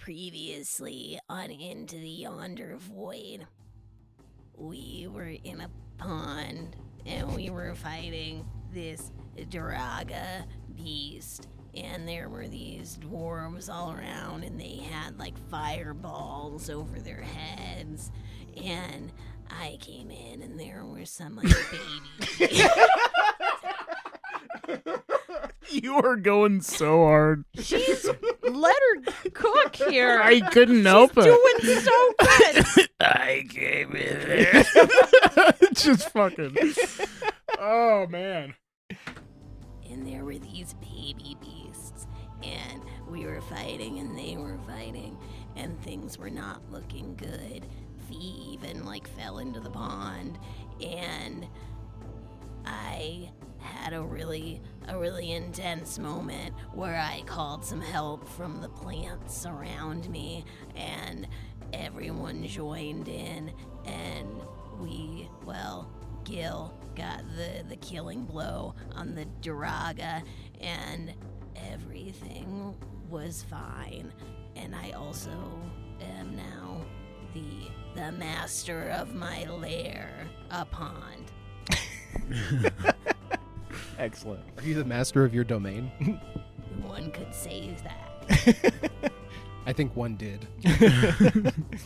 Previously on Into the Yonder Void, we were in a pond and we were fighting this Draga beast, and there were these dwarves all around and they had like fireballs over their heads, and I came in and there were some like babies. You are going so hard. She's let her cook here. I couldn't help it. Doing so good. I came in there. Just fucking. Oh, man. And there were these baby beasts, and we were fighting and they were fighting, and things were not looking good. Fee even like fell into the pond, and I had a really intense moment where I called some help from the plants around me, and everyone joined in, and Gil got the killing blow on the Draga, and everything was fine. And I also am now the master of my lair, a pond. Excellent. Are you the master of your domain? One could say that. I think one did.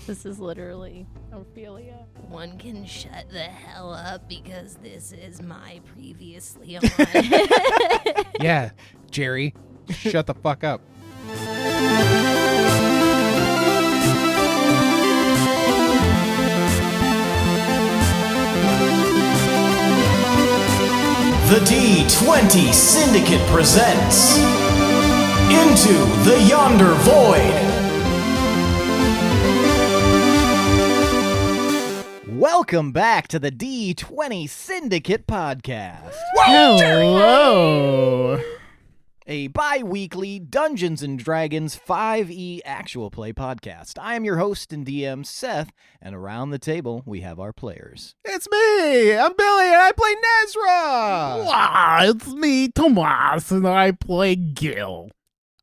This is literally Ophelia. One can shut the hell up because this is my previously on. Yeah, Jerry, shut the fuck up. The D20 Syndicate presents Into the Yonder Void. Welcome back to the D20 Syndicate podcast. Hello. A bi-weekly Dungeons & Dragons 5e actual play podcast. I am your host and DM, Seth, and around the table, we have our players. It's me. I'm Billy, and I play Nezrah. Wow, it's me, Tomas, and I play Gil.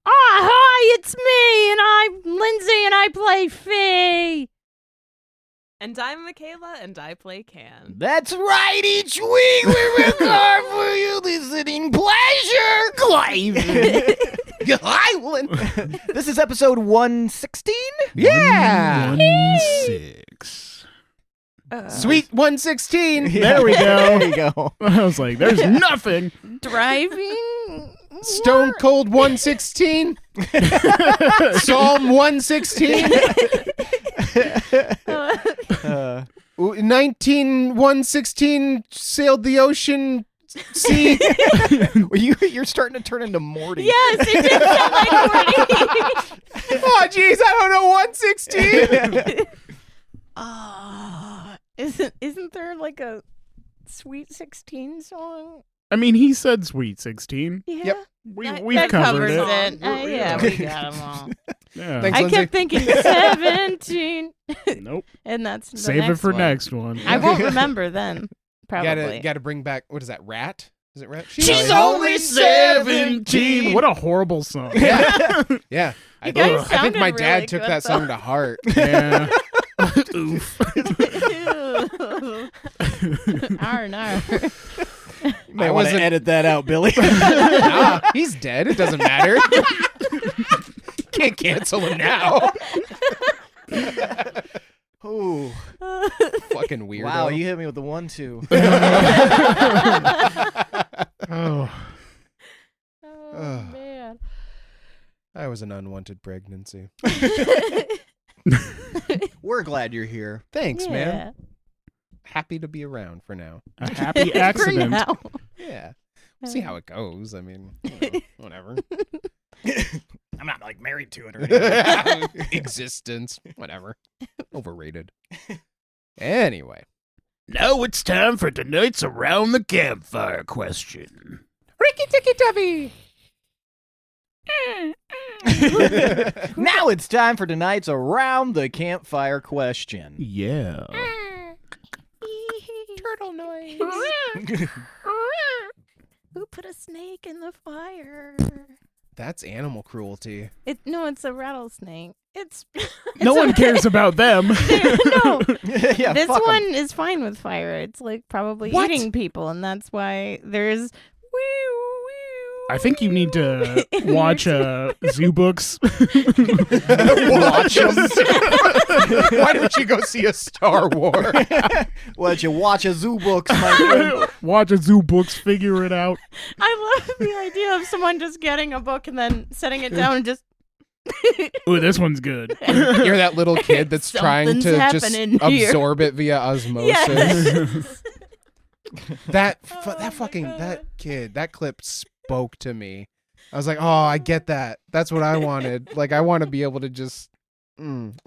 Hi, it's me, and I'm Lindsey, and I play Fee. And I'm Michaela, and I play Can. That's right, each week we record for you listening pleasure. Island. This is episode 116? Yeah. 1-6. Sweet 116. Yeah, There we go. There you go. I was like, there's nothing. Driving. Stone Cold 116. Psalm 116. 19116 sailed the ocean sea. You're starting to turn into Morty. Yes, it did sound like Morty. Oh, jeez, I don't know 116. Isn't there like a Sweet 16 song? I mean, he said Sweet 16. Yeah. Yep. We've that covered covers it. Yeah, we got them all. Yeah. Thanks, I Lindsey. kept thinking 17. Nope. And that's the Save it next for one. next one. I won't remember then. Probably. Gotta bring back, what is that, Rat? Is it Rat? She's only 17. What a horrible song. Yeah. Yeah. I guys think my sounded dad really took good, that though. song to heart. Yeah. Oof. No. You may I want to wasn't- edit that out, Billy. Nah, he's dead. It doesn't matter. Can't cancel him now. Ooh. Fucking weirdo. Wow, you hit me with the 1-2. Oh. Oh, man. I was an unwanted pregnancy. We're glad you're here. Thanks, man. Yeah. Happy to be around for now. A happy For accident. now. Yeah. We'll see how it goes. I mean, whatever. I'm not like married to it or anything. Existence. Whatever. Overrated. Anyway. Now it's time for tonight's Around the Campfire question. Ricky Ticky Tubby. Now it's time for tonight's Around the Campfire question. Yeah. Turtle noise. Who put a snake in the fire? That's animal cruelty. It's a rattlesnake. It's No one cares about them. no. Yeah, This fuck 'em. one is fine with fire. It's like probably What? eating people, and that's why there's. I think you need to watch zoo books. Watch 'em. Why don't you go see a Star Wars? Why don't you watch a zoo books, my friend? Watch a zoo books, figure it out. I love the idea of someone just getting a book and then setting it down and just. Ooh, this one's good. You're that little kid that's trying to Something's just happening here. absorb it via osmosis. Yes. That clip spoke to me. I was like, oh, I get that. That's what I wanted. Like, I want to be able to just absorb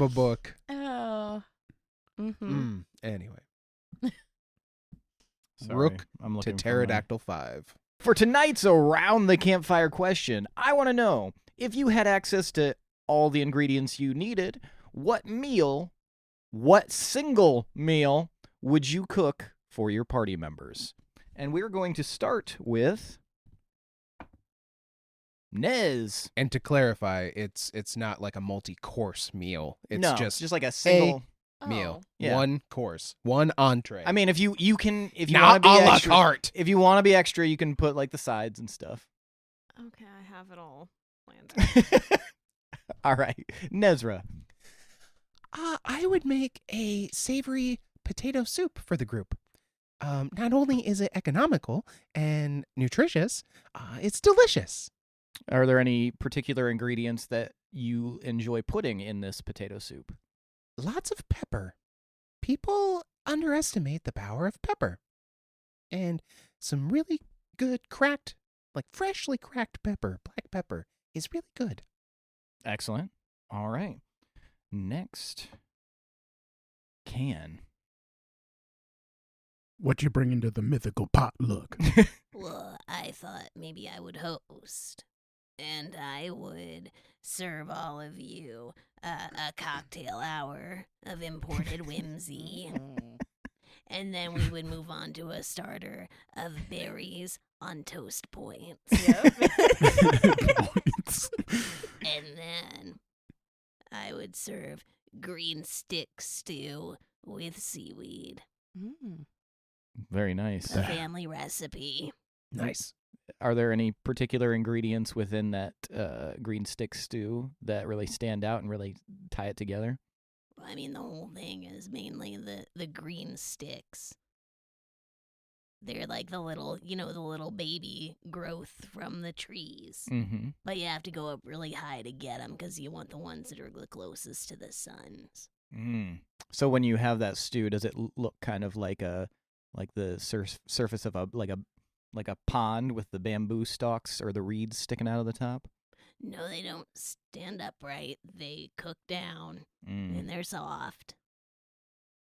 a book. Oh. Mm-hmm. Anyway, Sorry, Rook I'm to looking for Pterodactyl 5. For tonight's Around the Campfire question, I want to know, if you had access to all the ingredients you needed, what single meal would you cook for your party members? And we're going to start with Nez. And to clarify, it's not like a multi-course meal. It's no, just just like a single meal. Yeah. One course, one entree. I mean, if you want to not be a la extra, carte. if you want to be extra, you can put like the sides and stuff. Okay, I have it all planned. All right, Nezrah. I would make a savory potato soup for the group. Not only is it economical and nutritious, it's delicious. Are there any particular ingredients that you enjoy putting in this potato soup? Lots of pepper. People underestimate the power of pepper. And some really good cracked, like freshly cracked pepper, black pepper, is really good. Excellent. All right. Next, Can. What you bring into the mythical potluck? Well, I thought maybe I would host, and I would serve all of you a cocktail hour of imported whimsy. And then we would move on to a starter of berries on toast points. Points. And then I would serve green stick stew with seaweed. Very nice. A family recipe. Nice. Are there any particular ingredients within that green stick stew that really stand out and really tie it together? I mean, the whole thing is mainly the green sticks. They're like the little baby growth from the trees. Mm-hmm. But you have to go up really high to get them because you want the ones that are the closest to the suns. So when you have that stew, does it look kind of like the surface of a pond with the bamboo stalks or the reeds sticking out of the top? No, they don't stand upright. They cook down, and they're soft.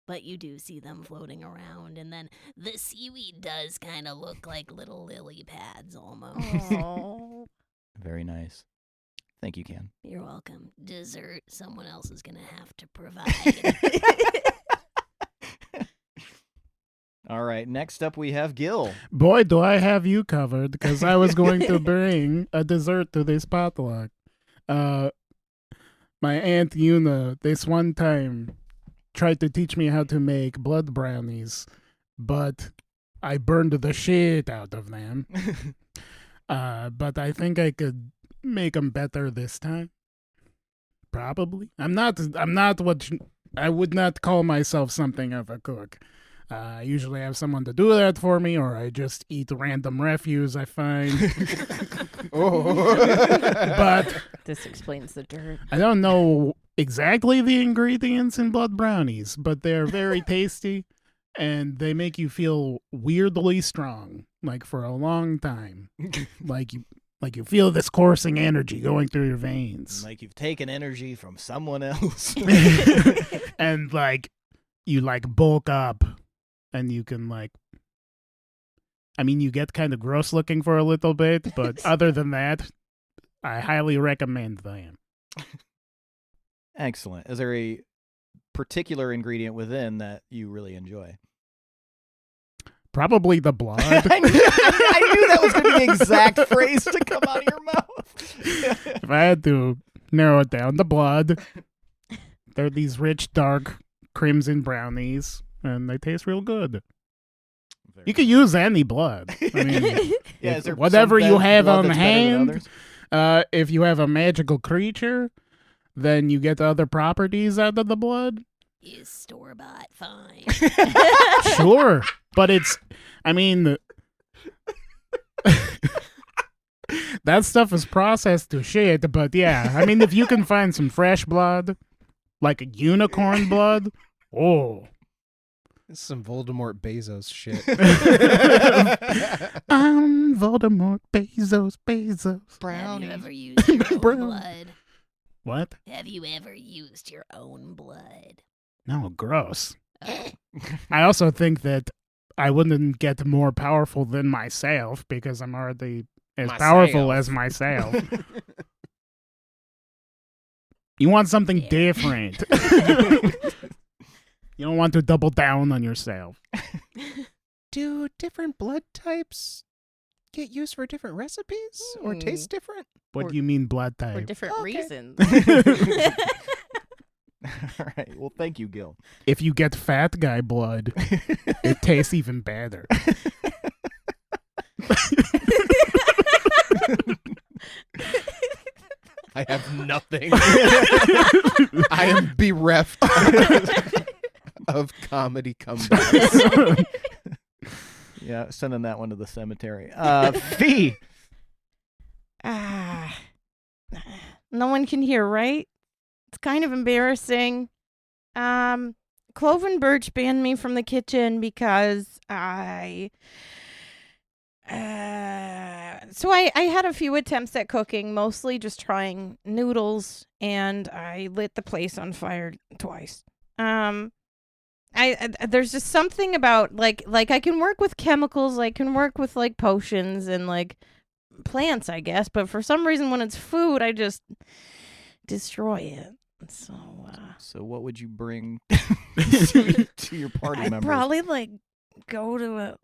But you do see them floating around, and then the seaweed does kind of look like little lily pads almost. Oh. Very nice. Thank you, Can. You're welcome. Dessert, someone else is going to have to provide. All right, next up we have Gil. Boy, do I have you covered, because I was going to bring a dessert to this potluck. My Aunt Una, this one time, tried to teach me how to make blood brownies, but I burned the shit out of them. But I think I could make them better this time. Probably. I would not call myself something of a cook. I usually have someone to do that for me, or I just eat random refuse I find. But This explains the dirt. I don't know exactly the ingredients in blood brownies, but they're very tasty, and they make you feel weirdly strong, like for a long time. Like you feel this coursing energy going through your veins. Like you've taken energy from someone else. And you bulk up, and you can you get kind of gross looking for a little bit, but other than that, I highly recommend them. Excellent. Is there a particular ingredient within that you really enjoy? Probably the blood. I knew that was going to be the exact phrase to come out of your mouth. If I had to narrow it down, the blood. They're these rich, dark crimson brownies, and they taste real good. You could use any blood. I mean, Yeah, is there whatever some you have blood on that's better than hand. others? If you have a magical creature, then you get other properties out of the blood. Is store-bought fine? Sure, but I mean, that stuff is processed to shit, but yeah, I mean, if you can find some fresh blood, like a unicorn blood, oh. This is some Voldemort Bezos shit. I'm Voldemort, Bezos. Have you ever used your own Brown. blood? What? Have you ever used your own blood? No, gross. I also think that I wouldn't get more powerful than myself because I'm already as powerful as myself. You want something Yeah. different. You don't want to double down on yourself. Do different blood types get used for different recipes or taste different? What Or- do you mean blood For type? different Okay. reasons. All right. Well, thank you, Gil. If you get fat guy blood, it tastes even better. I have nothing. I am bereft of comedy comebacks. Yeah, sending that one to the cemetery. Fee. Ah, no one can hear, right? It's kind of embarrassing. Clove and Birch banned me from the kitchen because I had a few attempts at cooking, mostly just trying noodles, and I lit the place on fire twice. There's just something about like I can work with chemicals, I can work with like potions and like plants, I guess, but for some reason when it's food, I just destroy it. So what would you bring to your party I'd members? probably like go to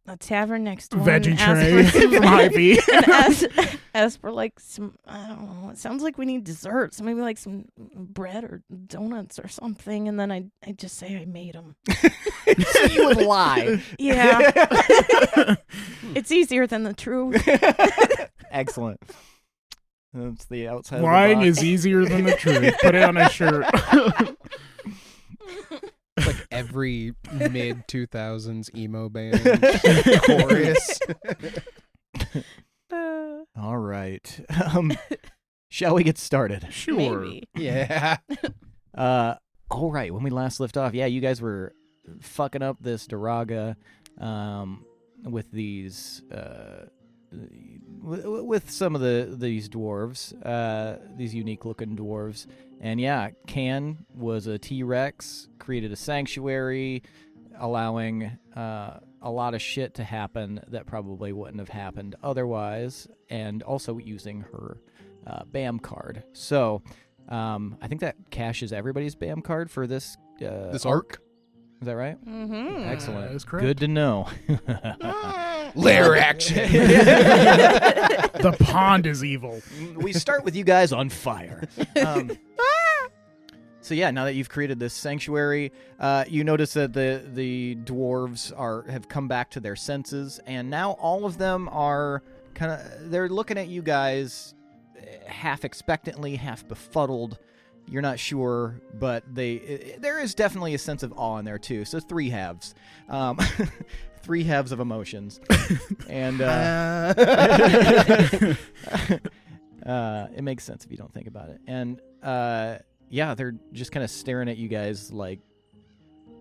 a tavern next door Veggie and ask tray for some, from Hy-Vee. and ask for like some, I don't know, it sounds like we need desserts, maybe like some bread or donuts or something, and then I just say I made them. So you would lie. Yeah. It's easier than the truth. Excellent. That's the outside Lying of the box. is easier than the truth. Put it on a shirt. It's like every mid 2000s emo band chorus. All right. Shall we get started? Sure. Maybe. Yeah. All right. When we last left off, yeah, you guys were fucking up this Daraga with these with some of these dwarves, these unique looking dwarves. And yeah, Can was a T-Rex, created a sanctuary, allowing a lot of shit to happen that probably wouldn't have happened otherwise, and also using her BAM card. So I think that caches everybody's BAM card for this This arc. Is that right? Mm-hmm. Excellent. That is correct. Good to know. Lair action. The pond is evil. We start with you guys on fire. So yeah, now that you've created this sanctuary, you notice that the dwarves have come back to their senses, and now all of them are they're looking at you guys half expectantly, half befuddled. You're not sure, but there is definitely a sense of awe in there too. So three halves. Three halves of emotions. And it makes sense if you don't think about it. And yeah, they're just kind of staring at you guys like,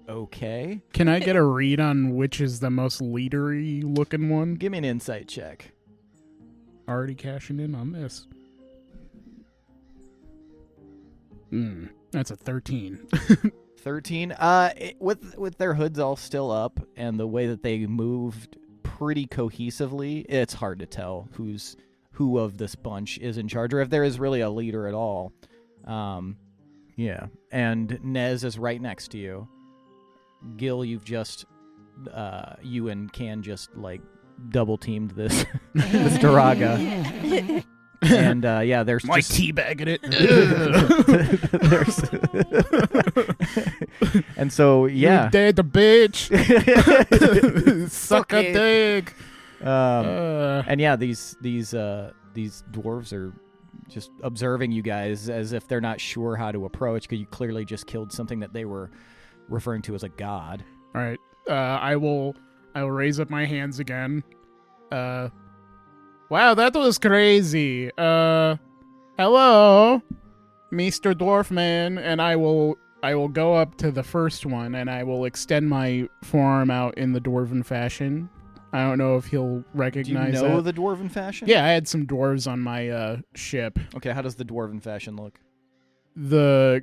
okay. Can I get a read on which is the most leadery looking one? Give me an insight check. Already cashing in on this. That's a 13. 13. With their hoods all still up and the way that they moved pretty cohesively, it's hard to tell who of this bunch is in charge, or if there is really a leader at all. Yeah. And Nez is right next to you. Gil, you've just you and Can just like double teamed this this Daraga. And there's My just teabagging it. and so You dead, the bitch. Suck a Okay. dick. And these dwarves are just observing you guys as if they're not sure how to approach, because you clearly just killed something that they were referring to as a god. All right. I will raise up my hands again. Wow, that was crazy. Hello, Mr. Dwarfman, and I will go up to the first one and I will extend my forearm out in the dwarven fashion. I don't know if he'll Do you recognize know that. the dwarven fashion? Yeah, I had some dwarves on my ship. Okay, how does the dwarven fashion look? The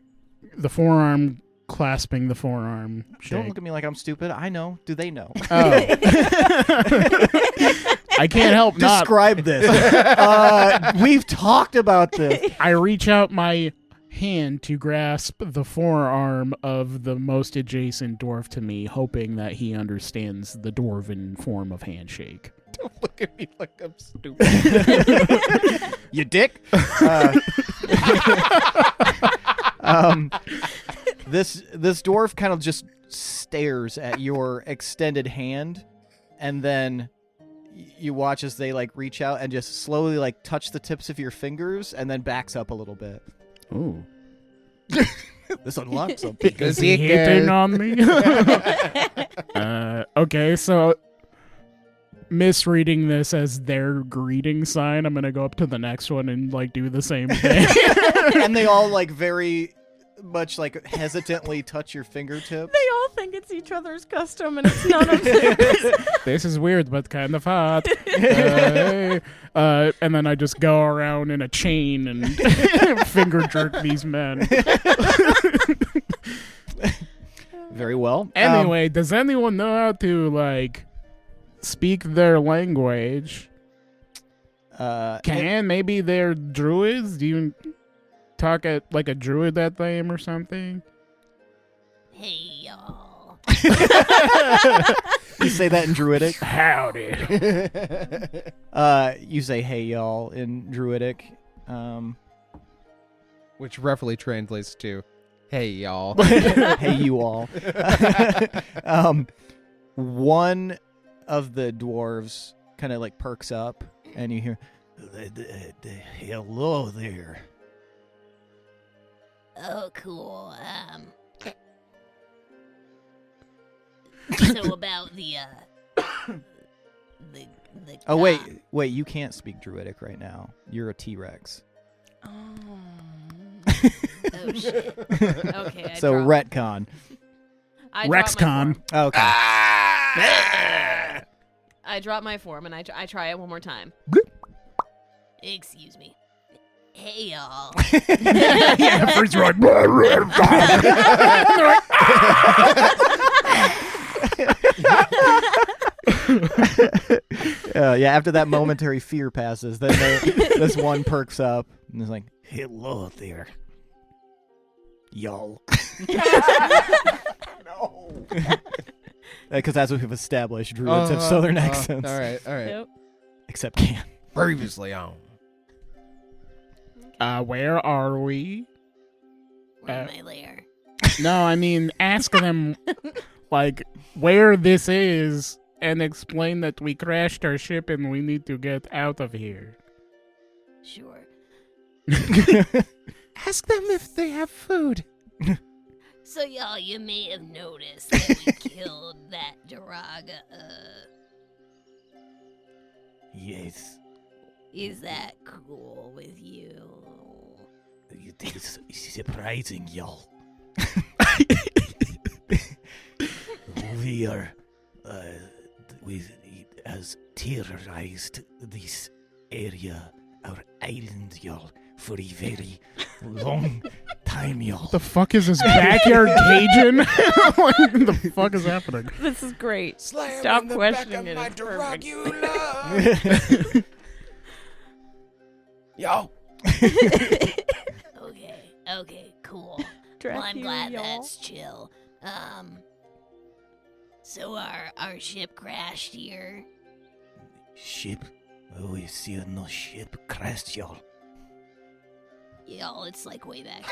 forearm clasping the forearm shake. Don't look at me like I'm stupid. I know. Do they know? Oh. I can't help not. Describe this. We've talked about this. I reach out my hand to grasp the forearm of the most adjacent dwarf to me, hoping that he understands the dwarven form of handshake. Don't look at me like I'm stupid. You dick. This dwarf kind of just stares at your extended hand, and then you watch as they like reach out and just slowly like touch the tips of your fingers, and then backs up a little bit. Ooh. This unlocks something. Is he hitting on me? Okay, so misreading this as their greeting sign, I'm gonna go up to the next one and like do the same thing. And they all like very much like hesitantly touch your fingertips. They all think it's each other's custom, and it's none of theirs. This is weird, but kind of hot. And then I just go around in a chain and finger jerk these men. Very well. Anyway, does anyone know how to like speak their language? Maybe they're druids? Do you talk at like a druid that name or something? Hey, y'all. You say that in Druidic? Howdy. You say hey y'all in Druidic. Which roughly translates to, hey, y'all. Hey you all. One of the dwarves kind of like perks up, and you hear, hello there. Oh, cool. So about the Oh wait, you can't speak Druidic right now. You're a T-Rex. Oh shit. Okay. So retcon. Rexcon. Okay. I drop my form and I try it one more time. Excuse me. Hey, y'all. Yeah, first you're like, After that momentary fear passes, then this one perks up and is like, hello there, y'all. No. Because as we've established, druids have southern accents. All right. Yep. Except Can. Previously on. where are we? We're in my lair. No, I mean, ask them, like, where this is, and explain that we crashed our ship and we need to get out of here. Sure. Ask them if they have food. So, y'all, you may have noticed that we killed that Daraga. Yes, Is that cool with you? it is surprising, y'all. We are, it has terrorized this area, our island, y'all, for a very long time, y'all. What the fuck is this backyard Cajun? What the fuck is happening? This is great. Slam Stop in the questioning it. back of It's my perfect. Dragula. Yo. Okay, cool. Well, I'm glad y'all. that's chill. So our ship crashed here. Ship? Oh, we see no ship crashed, y'all. Y'all, it's like way back.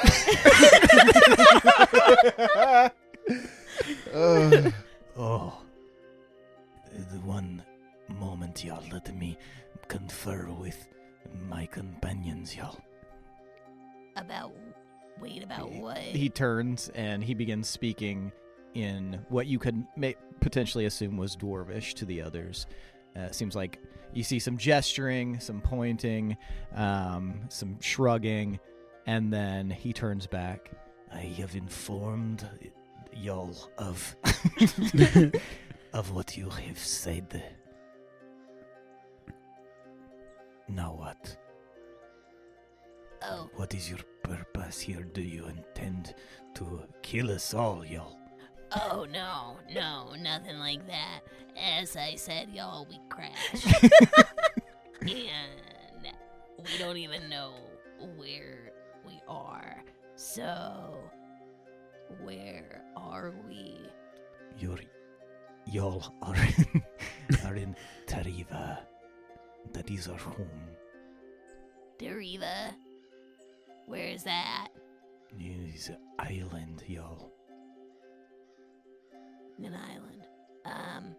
Oh. The one moment, y'all, let me confer with my companions, y'all. About what? He turns and he begins speaking in what you could potentially assume was Dwarvish to the others. It seems like you see some gesturing, some pointing, some shrugging, and then he turns back. I have informed y'all of of what you have said. Now what? Oh, What is your purpose here? Do you intend to kill us all, y'all? oh no, nothing like that. As I said, y'all, we crashed. And we don't even know where we are. So, where are we? Y'all are are in Terriva. That is our home. Deriva? Where's that? It is an island, y'all. An island.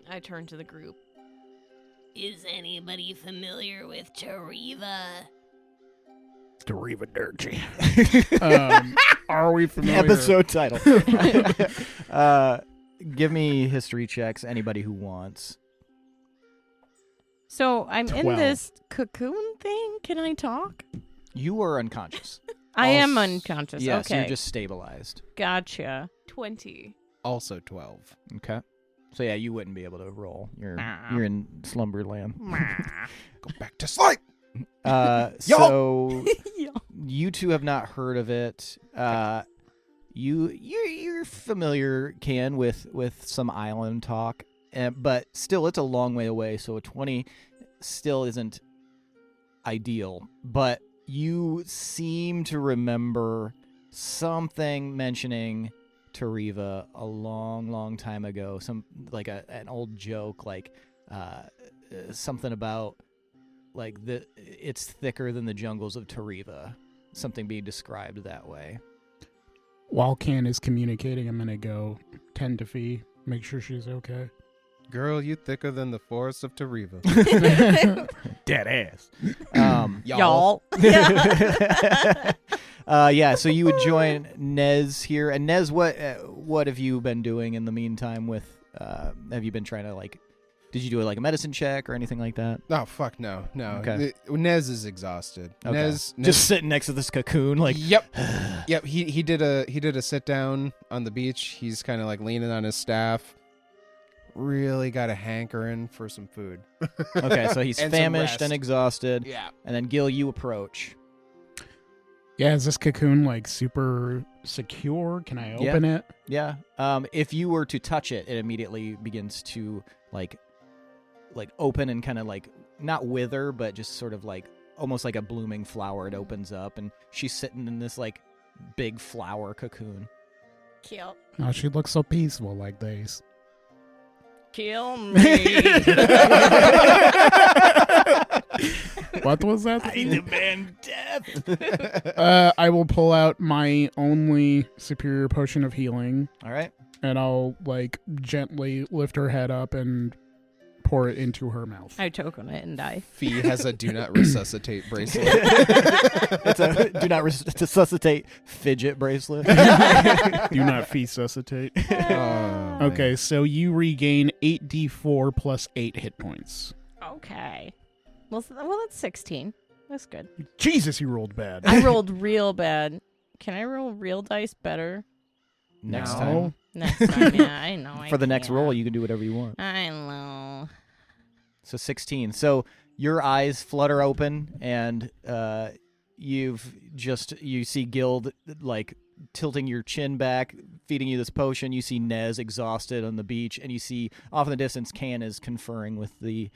I turn to the group. Is anybody familiar with Terriva? Terrivederci. Are we familiar? Episode title. Give me history checks, anybody who wants. So I'm in 12. this cocoon thing. Can I talk? You are unconscious. I am Also- unconscious. Yes, okay. you're just stabilized. Gotcha. 20. Also 12. Okay. So yeah, you wouldn't be able to roll. You're Ah. you're in slumberland. Go back to sleep. So you two have not heard of it. You're familiar, Can, with some island talk, but still, it's a long way away. So a 20 still isn't ideal. But you seem to remember something mentioning Terriva a long time ago. Some like an old joke, like something about like it's thicker than the jungles of Terriva. Something being described that way. While Can is communicating, I'm gonna go tend to Fee, make sure she's okay. Girl, you thicker than the forest of Terriva. Dead ass. Y'all. Yeah, so you would join Nez here. And Nez, what have you been doing in the meantime with, have you been trying to, like, did you do, like, a medicine check or anything like that? Oh, fuck, no. Okay. Nez is exhausted. Okay. Nez Just sitting next to this cocoon, like. Yep. He did a sit down on the beach. He's kind of like leaning on his staff. Really got a hankering for some food. Okay, so he's And some famished rest. and exhausted. Yeah. And then, Gil, you approach. Yeah, is this cocoon like super secure? Can I open it? Yeah. If you were to touch it, it immediately begins to, like open and kind of, like, not wither, but just sort of, like, almost like a blooming flower. It opens up, and she's sitting in this, like, big flower cocoon. Kill. Oh, she looks so peaceful like this. Kill me. What was that? I demand death. I will pull out my only superior potion of healing, All right. and I'll like gently lift her head up and pour it into her mouth. I choke on it and die. Fee has a do not resuscitate bracelet. It's a do not resuscitate fidget bracelet. Do not resuscitate. Oh, Okay, so you regain 8d4 plus 8 hit points. Okay. Well, that's 16. That's good. Jesus, you rolled bad. I rolled real bad. Can I roll real dice better? Next No. time. Next time, yeah, I know. For the next can't. roll, you can do whatever you want. I know. So 16. So your eyes flutter open, and you see Gild, like, tilting your chin back, feeding you this potion. You see Nez exhausted on the beach, and you see off in the distance Can is conferring with the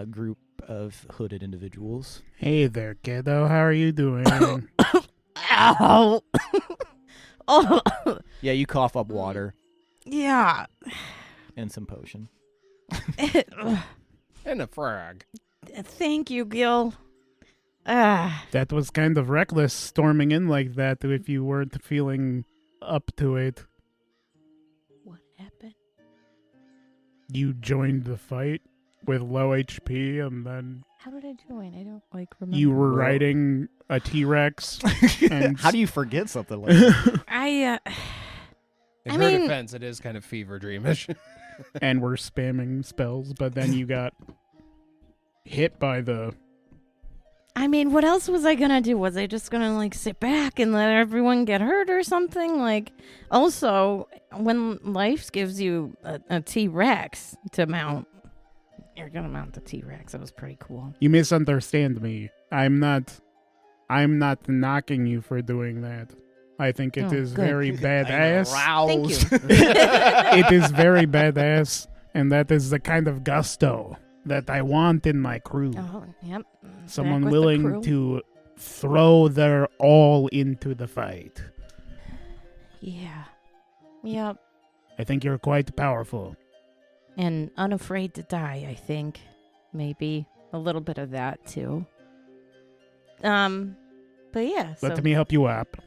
group of hooded individuals. Hey there, kiddo. How are you doing? Ow! Oh. Yeah, you cough up water. Yeah. And some potion. And a frog. Thank you, Gil. Ah. That was kind of reckless storming in like that if you weren't feeling up to it. What happened? You joined the fight with low HP and then How did I join? I don't remember. you were riding a T-Rex. And How do you forget something like that? In I her mean- defense, it is kind of fever dreamish. and were spamming spells, but then you got hit by the... I mean, what else was I gonna do? Was I just gonna sit back and let everyone get hurt or something? Also, when life gives you a T-Rex to mount, you're gonna mount the T-Rex. That was pretty cool. You misunderstand me. I'm not knocking you for doing that. I think it Oh, is good. very badass. Thank you. It is very badass, and that is the kind of gusto that I want in my crew. Oh, yep. Someone Back with the willing crew. to throw their all into the fight. Yeah. Yep. I think you're quite powerful. And unafraid to die, I think. Maybe a little bit of that too. But yeah. Let me help you up.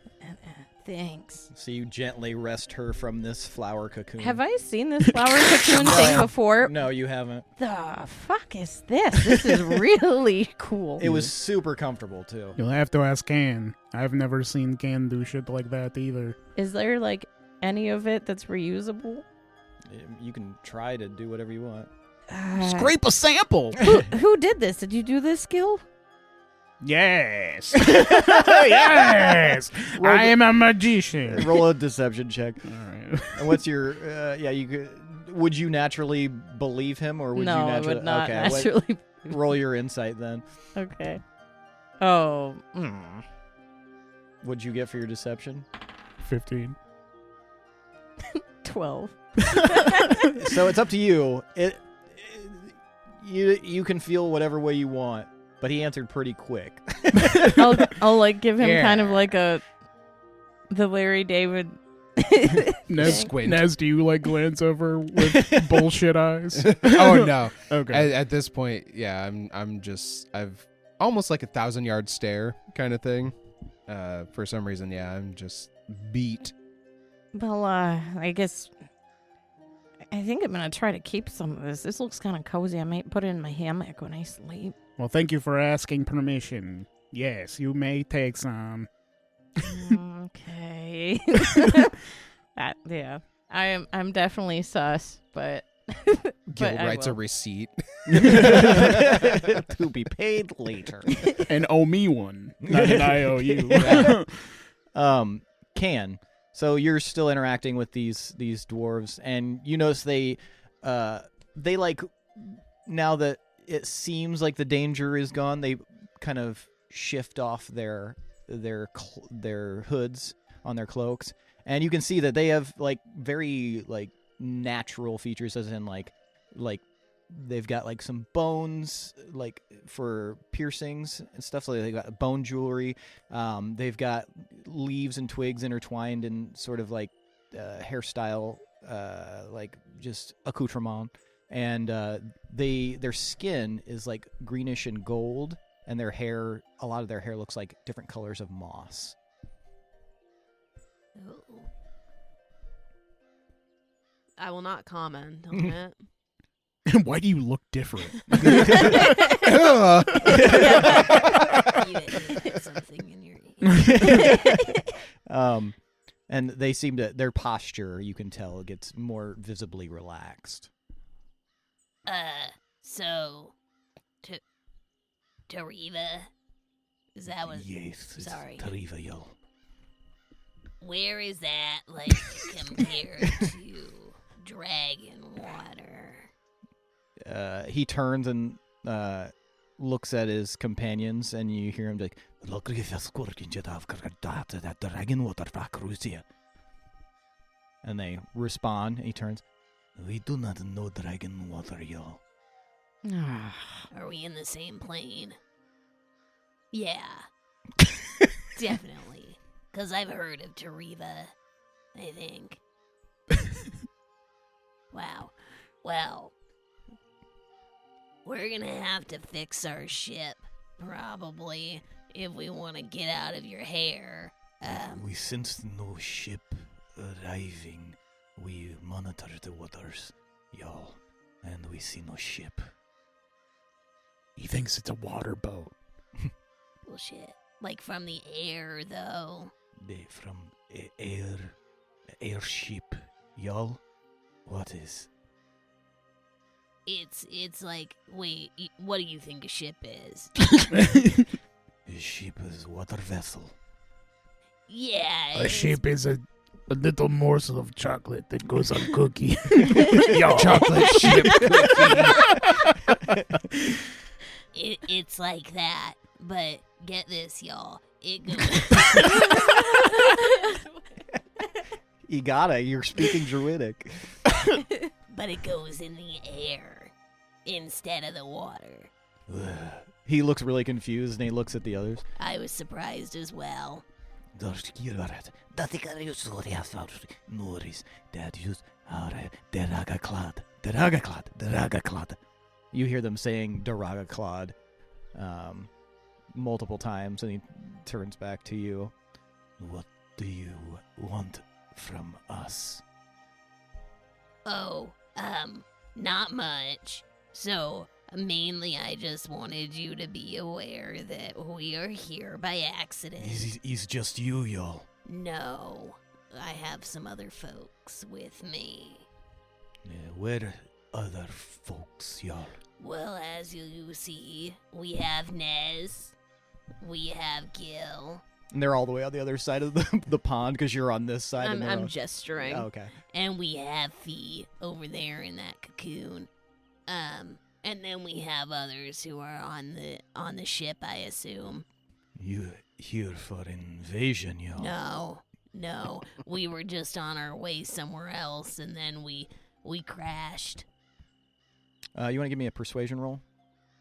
Thanks. So you gently rest her from this flower cocoon. Have I seen this flower cocoon thing before? No, you haven't. The fuck is this? This is really cool. It was super comfortable, too. You'll have to ask Can. I've never seen Can do shit like that either. Is there any of it that's reusable? You can try to do whatever you want. Scrape a sample! Who did this? Did you do this, Gil? Yes! Yes! I am a magician. Roll a deception check. All right. And what's your, would you naturally believe him, or would no, you naturally? I would not okay, naturally. roll your insight then. Okay. Oh. What'd you get for your deception? 15. 12. So it's up to you. You can feel whatever way you want, but he answered pretty quick. I'll give him Yeah. kind of the Larry David. Nez, do you glance over with bullshit eyes? Oh no. Okay. At this point, yeah, I've almost like 1,000-yard stare kind of thing. For some reason, yeah, I'm just beat. Well, I guess I think I'm gonna try to keep some of this. This looks kind of cozy. I might put it in my hammock when I sleep. Well, thank you for asking permission. Yes, you may take some. Okay. Yeah, I'm definitely sus, but Gil I writes a will. receipt. To be paid later. An owe me one, not an IOU. Can. So you're still interacting with these dwarves, and you notice they now that it seems like the danger is gone, they kind of shift off their hoods on their cloaks, and you can see that they have very natural features, as in like they've got some bones for piercings and stuff. So they've got bone jewelry. They've got leaves and twigs intertwined in sort of hairstyle, just accoutrement. And their skin is greenish and gold, and their hair, a lot of their hair looks like different colors of moss. Oh. I will not comment on it. Why do you look different? You hit something in your ear. And they seem to, their posture, you can tell, gets more visibly relaxed. So, Terriva, is that what? Yes, it's Sorry. Terrivederci. Where is that compared to Dragon Water? He turns and looks at his companions, and you hear him and they respond. And he turns. We do not know Dragon Water, yo. Are we in the same plane? Yeah. Definitely. Because I've heard of Terriva, I think. Wow. Well, we're gonna have to fix our ship, probably, if we want to get out of your hair. We sensed no ship arriving. We monitored the waters, y'all, and we see no ship. He thinks it's a water boat. Bullshit. Like from the air, though. From airship, y'all? What is? It's like, wait, what do you think a ship is? A ship is water vessel. Yeah. A ship is a little morsel of chocolate that goes on cookie. Chocolate ship cookie. It's like that, but get this, y'all. It goes. You're speaking Druidic. But it goes in the air instead of the water. He looks really confused and he looks at the others. I was surprised as well. You hear them saying Deragaklad multiple times, and he turns back to you. What do you want from us? Oh, not much. So, mainly I just wanted you to be aware that we are here by accident. Is just you, y'all? No, I have some other folks with me. Where other folks, y'all? Well, as you see, we have Nez, we have Gil, And they're all the way on the other side of the pond because you're on this side. and they're I'm on- gesturing. Oh, okay. and we have Fee over there in that cocoon. And then we have others who are on the ship, I assume. You here for invasion, y'all? No, we were just on our way somewhere else, and then we crashed. You want to give me a persuasion roll?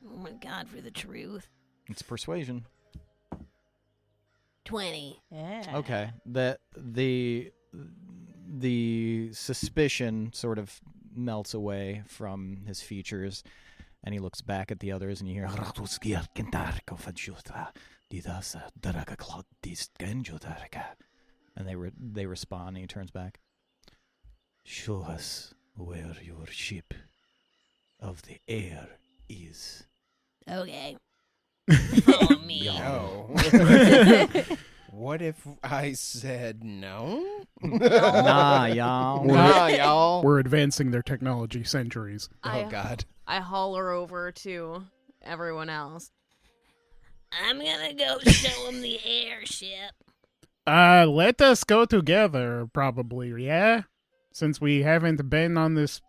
Oh my God, for the truth. It's persuasion. 20. Yeah. Okay. The suspicion sort of melts away from his features, and he looks back at the others, and you hear, and they respond, and he turns back. Show us where your ship of the air is. Okay. Follow me. No. What if I said no? Nah, y'all. Nah, y'all. We're advancing their technology centuries. Oh, God. I holler over to everyone else. I'm gonna go show him the airship. Let us go together, probably, yeah? Since we haven't been on this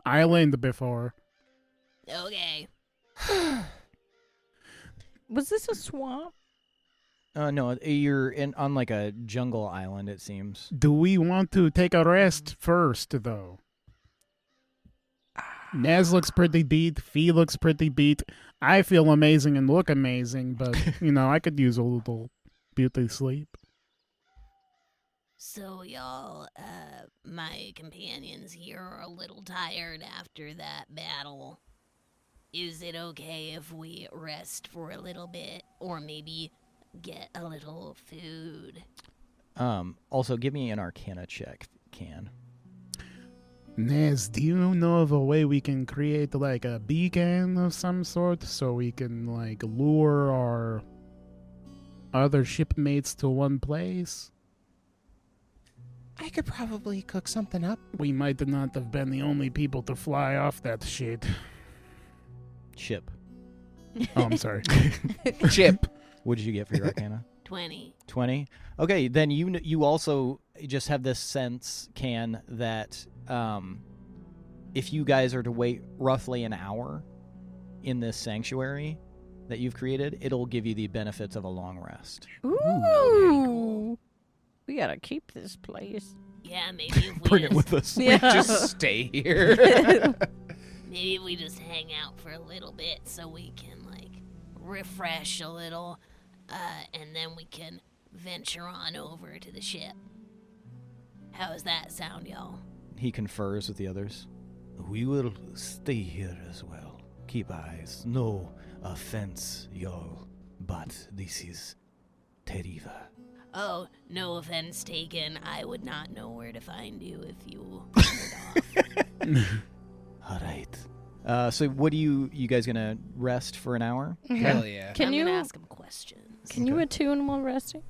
island before. Okay. Was this a swamp? No, you're on like a jungle island, it seems. Do we want to take a rest first, though? Naz looks pretty beat. Fee looks pretty beat. I feel amazing and look amazing, but, I could use a little beauty sleep. So, y'all, my companions here are a little tired after that battle. Is it okay if we rest for a little bit, or maybe get a little food? Also, give me an Arcana check, if you can. Naz, do you know of a way we can create, like, a beacon of some sort so we can, like, lure our other shipmates to one place? I could probably cook something up. We might not have been the only people to fly off that shit. Ship. Oh, I'm sorry. Chip. What did you get for your Arcana? 20. 20? Okay, then you also just have this sense, Can, that if you guys are to wait roughly an hour in this sanctuary that you've created, it'll give you the benefits of a long rest. Ooh. We gotta keep this place. Yeah, maybe if we Bring it just, with us. Yeah. Just stay here. maybe if we just hang out for a little bit so we can, like, refresh a little, and then we can venture on over to the ship. How does that sound, y'all? He confers with the others. We will stay here as well. Keep eyes. No offense, y'all, but this is Terriva. Oh, no offense taken. I would not know where to find you if you wandered off. All right. So what do you guys gonna rest for an hour? Hell yeah. Can I'm you gonna ask him questions. can you attune while resting?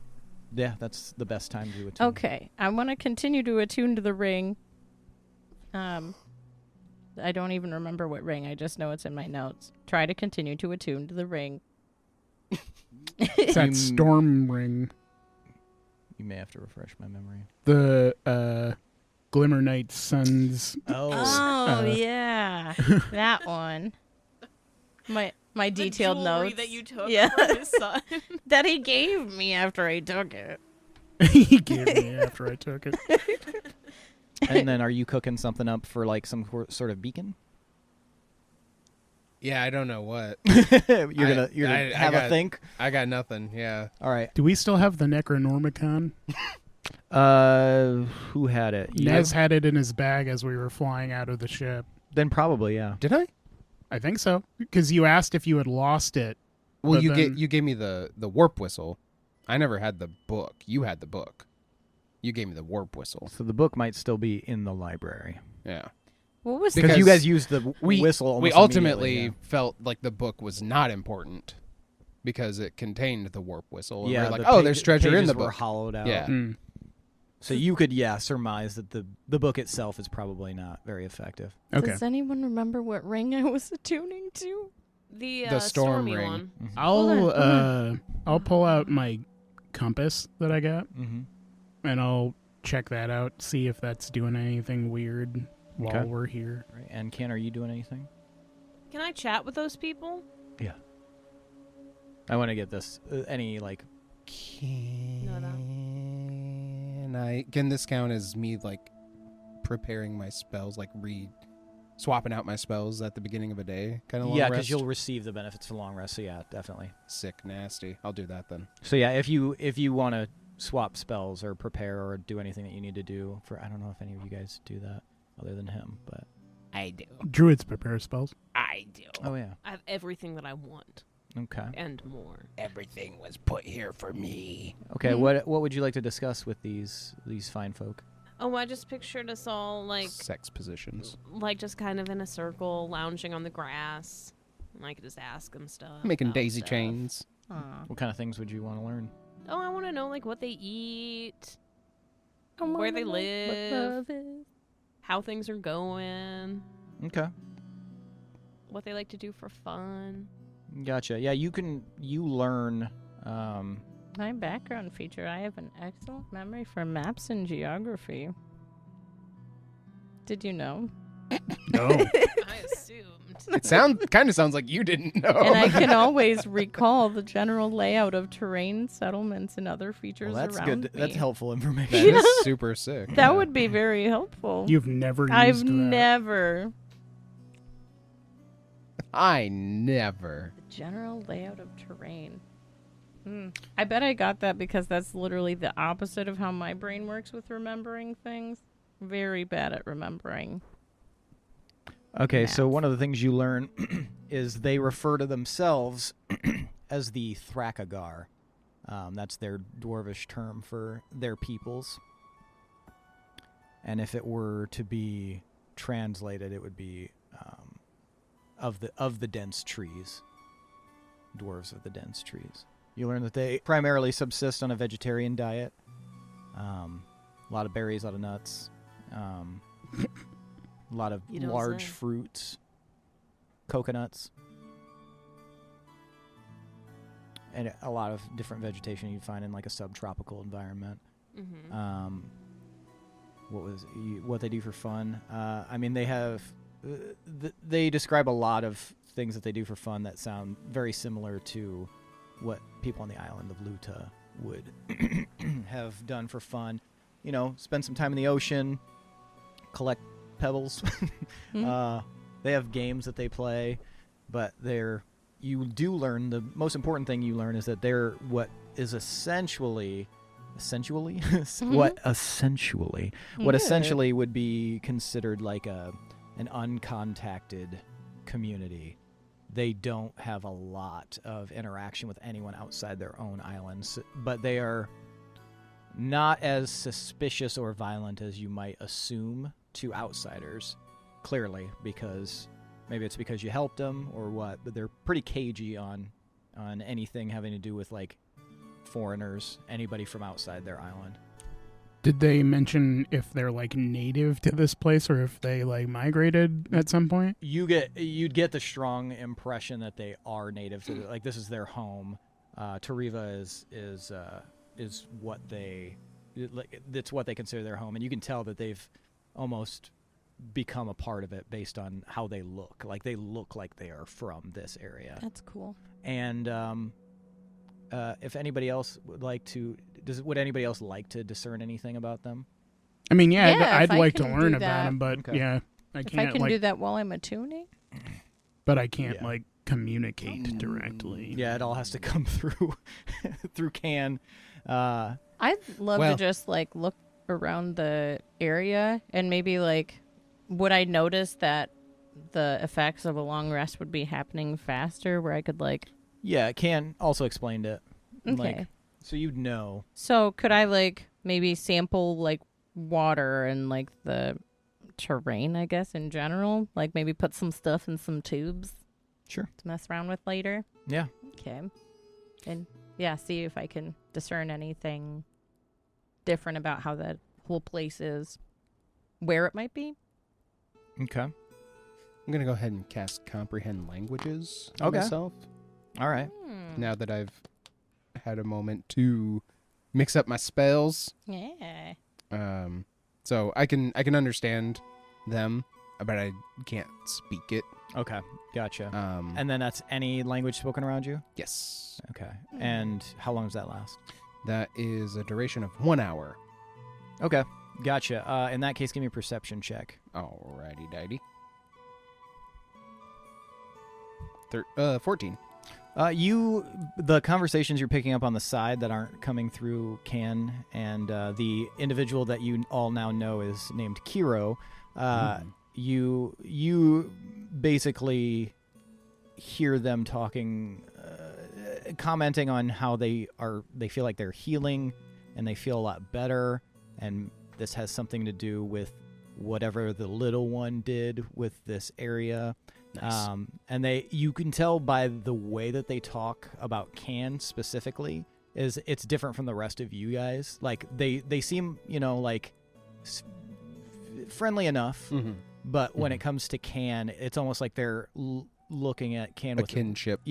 Yeah, that's the best time to do it. Okay, I want to continue to attune to the ring. I don't even remember what ring. I just know it's in my notes. Try to continue to attune to the ring. It's that storm ring. You may have to refresh my memory. The Glimmer Knight Sun's. Oh yeah, that one. My detailed the jewelry notes that you took Yeah. from his son. that he gave me after I took it. He gave me after I took it. And then, are you cooking something up for like some sort of beacon? Yeah, I don't know what. You're gonna have a think. I got nothing. Yeah. All right. Do we still have the Necronomicon? Who had it? You? Nez had it in his bag as we were flying out of the ship. Then probably, yeah. Did I? I think so. Because you asked if you had lost it. Well, But you then- you gave me the warp whistle. I never had the book. You had the book. You gave me the warp whistle. So the book might still be in the library Yeah. What was because you guys used the We whistle. Almost we ultimately immediately, felt like the book was not important because it contained the warp whistle. And yeah. we're like, the oh, there's treasure in pages the were book. hollowed out. Yeah. Mm. So you could, surmise that the book itself is probably not very effective. Okay. Does anyone remember what ring I was attuning to? The The storm stormy ring. one. I'll pull out my compass that I got, Mm-hmm. and I'll check that out, see if that's doing anything weird while Okay. we're here. Right. And Ken, are you doing anything? Can I chat with those people? I want to get this. Any like? Can this count as me like preparing my spells, like swapping out my spells at the beginning of a day, kind of long Yeah, rest? because you'll receive the benefits of long rest. So yeah, definitely. Sick, nasty. I'll do that then. So yeah, if you want to swap spells or prepare or do anything that you need to do for, I don't know if any of you guys do that other than him, but I do. Druids prepare spells. I do. oh yeah, I have everything that I want okay. and more. Everything was put here for me. Okay, what would you like to discuss with these fine folk? Oh, I just pictured us all Sex positions. like just kind of in a circle, lounging on the grass. And I could just ask them stuff. Making about daisy stuff. chains. What kind of things would you want to learn? Oh, I want to know like what they eat, I where wanna they know what live, love is. how things are going, Okay, what they like to do for fun. gotcha. Yeah, you learn. My background feature, I have an excellent memory for maps and geography. Did you know? No. I assumed. It kind of sounds like you didn't know. And I can always recall the general layout of terrain, settlements, and other features Well, that's around good. me. That's helpful information. That is super sick. That would be very helpful. You've never used I've that. never. I never. The general layout of terrain. I bet I got that because that's literally the opposite of how my brain works with remembering things. Very bad at remembering. Okay, so Math. one of the things you learn is they refer to themselves as the Thrakagar. That's their dwarvish term for their peoples. And if it were to be translated, it would be of the dense trees. Dwarves of the dense trees. You learn that they primarily subsist on a vegetarian diet. A lot of berries, a lot of nuts. A lot of You don't large say. fruits, coconuts, and a lot of different vegetation you'd find in like a subtropical environment. Mm-hmm. What they do for fun? I mean, they have they describe a lot of things that they do for fun that sound very similar to what people on the island of Luta would have done for fun. You know, spend some time in the ocean, collect pebbles. They have games that they play, but you do learn, the most important thing you learn is that they're what essentially Mm-hmm. would be considered like a an uncontacted community. They don't have a lot of interaction with anyone outside their own islands, but they are not as suspicious or violent as you might assume to outsiders, clearly, because maybe it's because you helped them or what, but they're pretty cagey on anything having to do with, like, foreigners, anybody from outside their island. Did they mention if they're, like, native to this place or if they, like, migrated at some point? You'd get the strong impression that they are native to like, this is their home. Terriva is what they, it's what they consider their home, and you can tell that they've almost become a part of it based on how they look. Like, they look like they are from this area. That's cool. And if anybody else would like to, would anybody else like to discern anything about them? I mean, Yeah, I'd if I like to can learn do about that. them, but Okay. yeah, I If can't I can like, do that while I'm attuning. but I can't Yeah. like communicate directly. Yeah, it all has to come through through Can. I'd love Well- to just like look around the area and maybe like, would I notice that the effects of a long rest would be happening faster where I could like, Yeah, Can also explained it. okay. Like, so you'd know. So could I like maybe sample like water and like the terrain, I guess, in general? Like maybe put some stuff in some tubes Sure. to mess around with later? Yeah. Okay. And yeah, see if I can discern anything different about how that whole place is, where it might be. Okay. I'm going to go ahead and cast Comprehend Languages on Okay. myself All right. now that I've had a moment to mix up my spells. Yeah. So I can understand them, but I can't speak it. Okay. Gotcha. And And then that's any language spoken around you? yes, Okay. And how long does that last? that is a duration of 1 hour. Okay. Gotcha. In that case, give me a perception check. Alrighty, dighty. 14. The conversations you're picking up on the side that aren't coming through Can, and the individual that you all now know is named Kiro. You basically hear them talking, commenting on how they feel like they're healing and they feel a lot better, and this has something to do with whatever the little one did with this area. Nice. And you can tell by the way that they talk about Can specifically is it's different from the rest of you guys. Like they seem, like friendly enough, but when it comes to Can, it's almost like they're looking at Can A with kinship.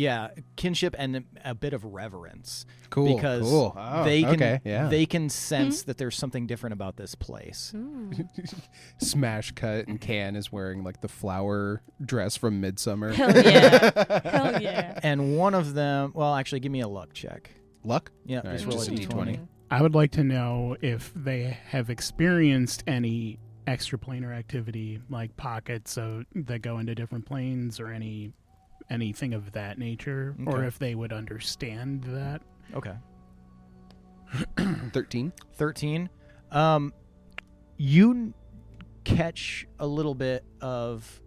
kinship and a bit of reverence. Cool. Because cool. Oh, they can okay, yeah. they can sense that there's something different about this place. Smash cut and Can is wearing like the flower dress from Midsummer. Hell yeah. Hell yeah. And one of them, well, actually, give me a luck check. Luck? Yeah, All right, just roll just a a d20. D20. I would like to know if they have experienced any extraplanar activity, like pockets that go into different planes or anything of that nature, or Okay. if they would understand that. Okay. 13. 13. You catch a little bit of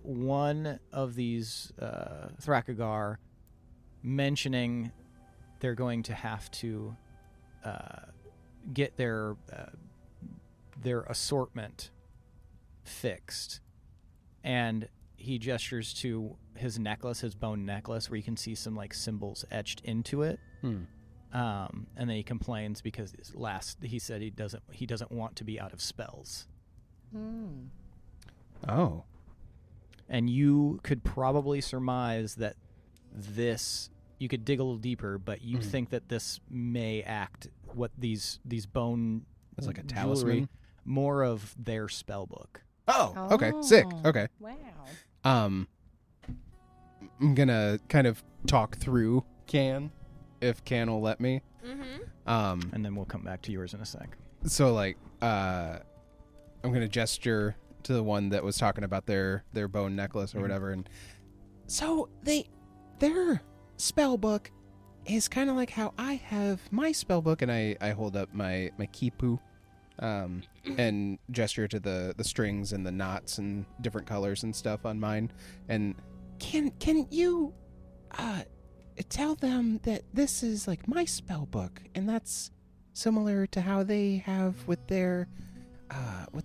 one of these Thrakagar mentioning they're going to have to get their assortment fixed, and he gestures to his necklace, his bone necklace, where you can see some like symbols etched into it. And then he complains because he said he doesn't want to be out of spells. Oh. And you could probably surmise that you could dig a little deeper, but you think that this may act what these bone It's like a jewelry, talisman. more of their spell book. Oh, okay. Sick. Okay. Wow. I'm gonna kind of talk through Can, if Can will let me. And then we'll come back to yours in a sec. So like, I'm gonna gesture to the one that was talking about their bone necklace or whatever, and so their spell book is kind of like how I have my spell book, and I hold up my kipu, and gesture to the strings and the knots and different colors and stuff on mine. And can you tell them that this is like my spell book, and that's similar to how they have with their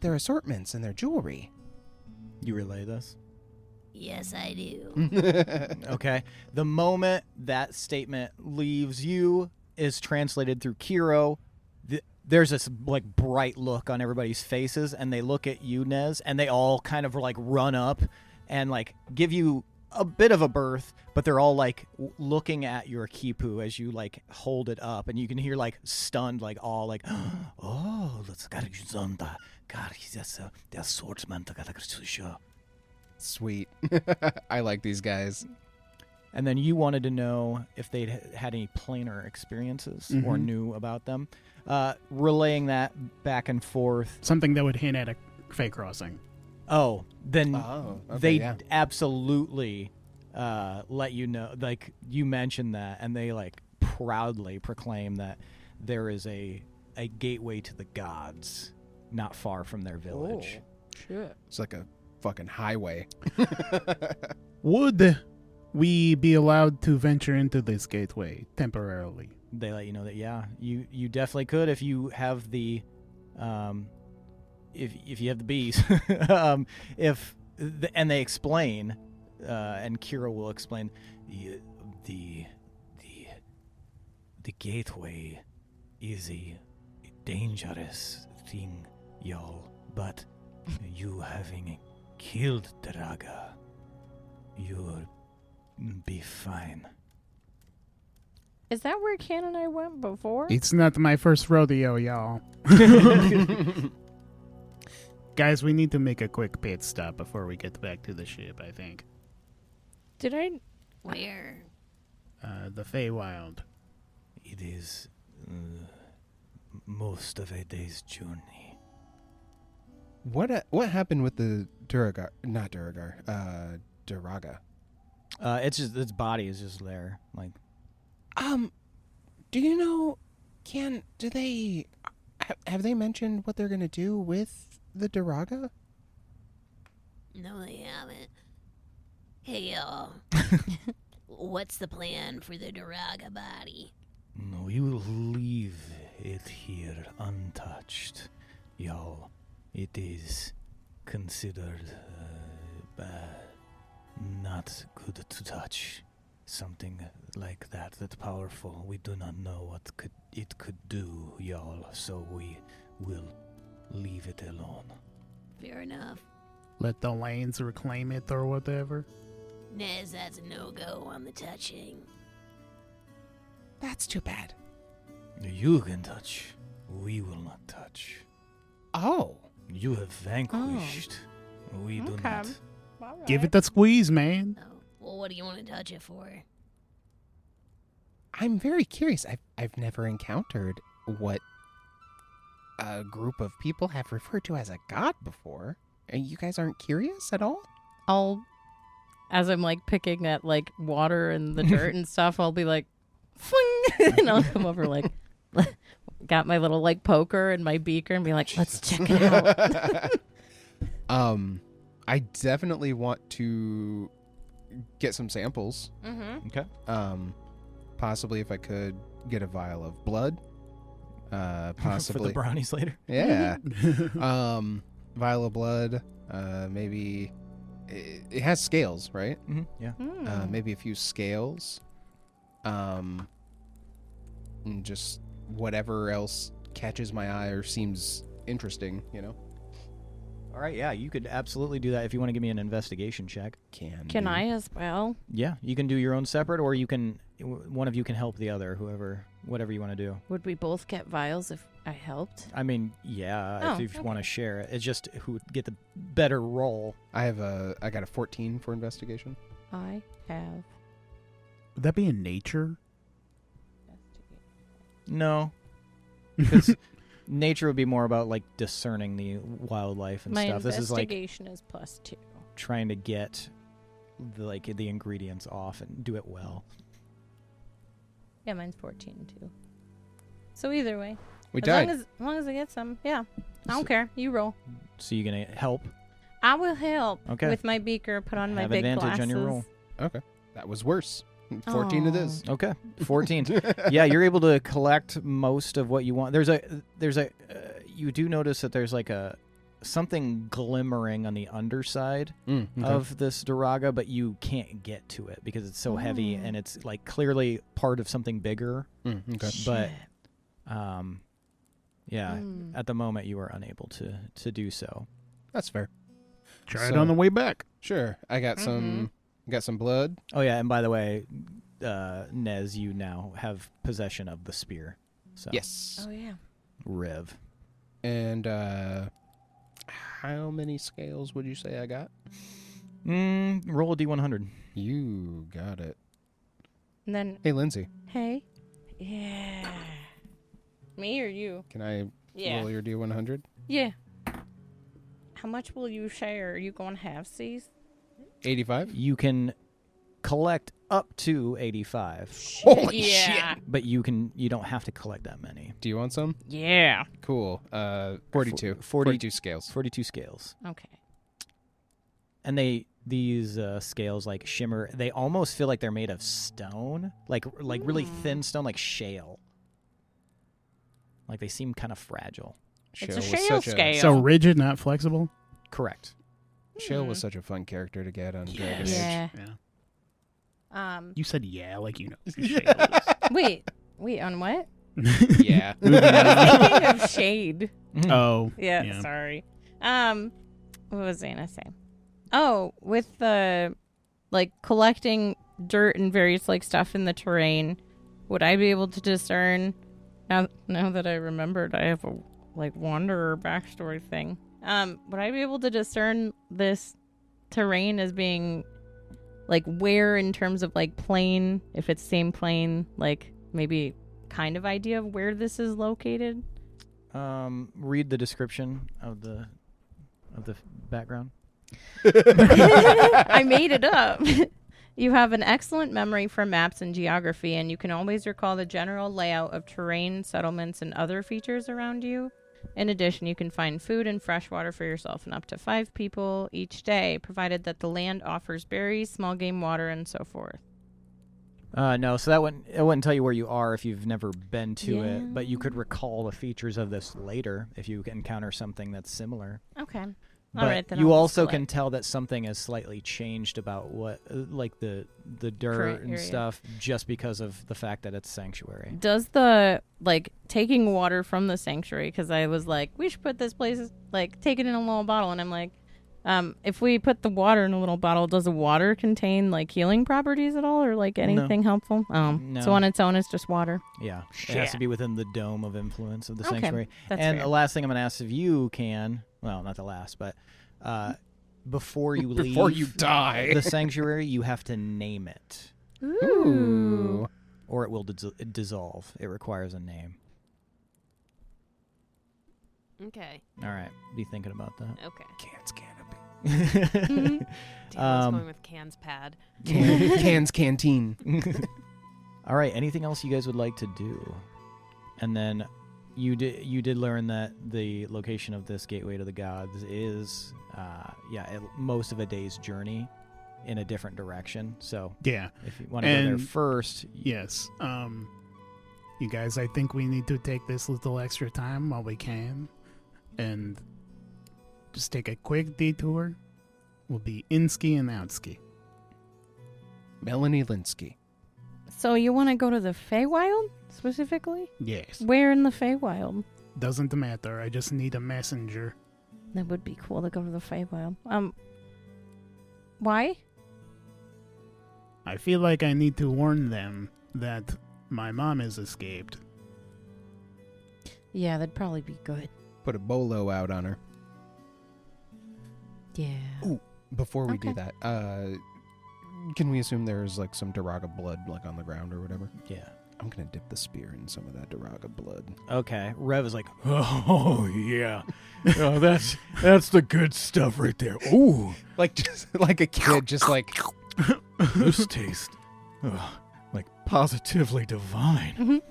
assortments and their jewelry. You relay this? Yes, I do. Okay. The moment that statement leaves you is translated through Kiro. There's this like bright look on everybody's faces, and they look at you, Nez, and they all kind of like run up and like give you a bit of a berth, but they're all like looking at your kipu as you like hold it up, and you can hear like stunned, like all like, Oh, that's Garizonda. God, that's the swordsman. Sweet. I like these guys. And then you wanted to know if they'd had any planar experiences or knew about them. Relaying that back and forth. Something that would hint at a Fey crossing. Oh, then okay, they absolutely let you know. Like, you mentioned that, and they, like, proudly proclaim that there is a gateway to the gods not far from their village. Shit. It's like a fucking highway. Would we be allowed to venture into this gateway temporarily? They let you know that, yeah, you definitely could if you have the if you have the bees. And they explain, and Kira will explain The gateway is a dangerous thing, y'all. But you having killed Draga, you'll be fine. Is that where Ken and I went before? It's not my first rodeo, y'all. Guys, we need to make a quick pit stop before we get back to the ship, I think. Did I? Where? The Feywild. It is most of a day's journey. What happened with the Duragar? Not Duragar. Duraga. it's just its body is just there. Like, Do you know? Do they have they mentioned what they're gonna do with the Duraga? No, they haven't. Hey, y'all. What's the plan for the Duraga body? No, you will leave it here untouched, y'all. It is considered not good to touch. Something like that powerful. We do not know what it could do, y'all, so we will leave it alone. Fair enough. Let the lanes reclaim it or whatever. Nez has a no-go on the touching. That's too bad. You can touch. We will not touch. Oh. You have vanquished. We do not. Give it a squeeze, man. Oh, well, what do you want to touch it for? I'm very curious. I've never encountered what a group of people have referred to as a god before. And you guys aren't curious at all? As I'm like picking at like water and the dirt and stuff, I'll be like, fling, and I'll come over like, got my little like poker and my beaker and be like, let's check it out. I definitely want to get some samples. Mm-hmm. okay. Possibly if I could get a vial of blood. Possibly For the brownies later. Yeah. Vial of blood. Maybe it has scales, right? Mm-hmm. Yeah. Maybe a few scales. And just whatever else catches my eye or seems interesting, you know. All right. Yeah, you could absolutely do that if you want to give me an investigation check. Can I as well? Yeah, you can do your own separate, or you can. One of you can help the other. Whatever you want to do. Would we both get vials if I helped? I mean, yeah, Oh, if you want to okay. share it. It's just who would get the better roll. I got a 14 for investigation. I have. Would that be in nature? No, because nature would be more about like discerning the wildlife and My stuff. This is like investigation is +2. trying to get the ingredients off and do it well. Yeah, mine's 14 too. So either way. We As died. long as I get some, yeah. I don't care. You roll. So you gonna help? I will help Okay. with my beaker. Put on my Have big advantage glasses. on your roll. Okay. That was worse. 14 it is. Okay, 14. Yeah, you're able to collect most of what you want. There's a you do notice that there's like something glimmering on the underside Okay. of this Duraga, but you can't get to it because it's so heavy and it's like clearly part of something bigger. Okay. But yeah, at the moment you are unable to do so. That's fair. Try it on the way back. Sure. I got some blood. Oh yeah, and by the way, Nez, you now have possession of the spear. So Yes. Oh yeah. Riv. And how many scales would you say I got? Roll a d100. You got it. And then, Hey, Lindsay, hey. Yeah. Me or you? can I Yeah. roll your D100? Yeah. How much will you share? Are you going half-seas? 85? You can collect up to 85, Holy yeah. but you don't have to collect that many. Do you want some? Yeah. Cool. 42. 42 scales. 42 scales. Okay. And these scales like shimmer. They almost feel like they're made of stone, like really thin stone, like shale. Like they seem kind of fragile. It's a was shale such scale. So rigid, not flexible. Correct. Shale was such a fun character to get on Dragon Age. Yeah. Yeah. You said yeah, like you know. Wait, on what? Yeah. Speaking of shade. Oh. Yeah, sorry. What was I gonna say? Oh, with the like collecting dirt and various like stuff in the terrain, would I be able to discern now that I remembered I have a like wanderer backstory thing? Would I be able to discern this terrain as being like where in terms of like plane, if it's same plane, like maybe kind of idea of where this is located? Read the description of the background. I made it up. You have an excellent memory for maps and geography, and you can always recall the general layout of terrain, settlements, and other features around you. In addition, you can find food and fresh water for yourself and up to 5 people each day, provided that the land offers berries, small game water, and so forth. No, so it wouldn't tell you where you are if you've never been to Yeah. it, but you could recall the features of this later if you encounter something that's similar. Okay. But All right, then you I'll also just can tell that something has slightly changed about what, like the dirt and area. stuff, just because of the fact that it's sanctuary. Does the, like, taking water from the sanctuary, because I was like, we should put this place, like, take it in a little bottle, and I'm like, if we put the water in a little bottle, does the water contain, like, healing properties at all, or, like, anything helpful? No. So on its own, it's just water. Yeah, it has to be within the dome of influence of the Okay, sanctuary. that's And fair. the last thing I'm going to ask if you can, well, not the last, but before you leave Before you die. the sanctuary, you have to name it, Ooh. or it will dissolve. It requires a name. Okay. All right, be thinking about that. Okay. Cans Canopy. Damn, I was going with cans pad. Cans Canteen. All right, anything else you guys would like to do? And then you did learn that the location of this gateway to the gods is most of a day's journey in a different direction. So Yeah. if you want to go there And- first, Yes. You guys, I think we need to take this little extra time while we can, and just take a quick detour. We'll be in-ski and out-ski. Melanie Linsky. So you want to go to the Feywild, specifically? Yes. Where in the Feywild? Doesn't matter. I just need a messenger. That would be cool to go to the Feywild. Why? I feel like I need to warn them that my mom has escaped. Yeah, that'd probably be good. Put a bolo out on her. Yeah. Ooh, before we Okay. do that, can we assume there's like some Duraga blood like on the ground or whatever? yeah. I'm gonna dip the spear in some of that Duraga blood. Okay, Rev is like, Oh yeah, oh, that's the good stuff right there. Ooh, Like just like a kid, just like this tastes like positively divine.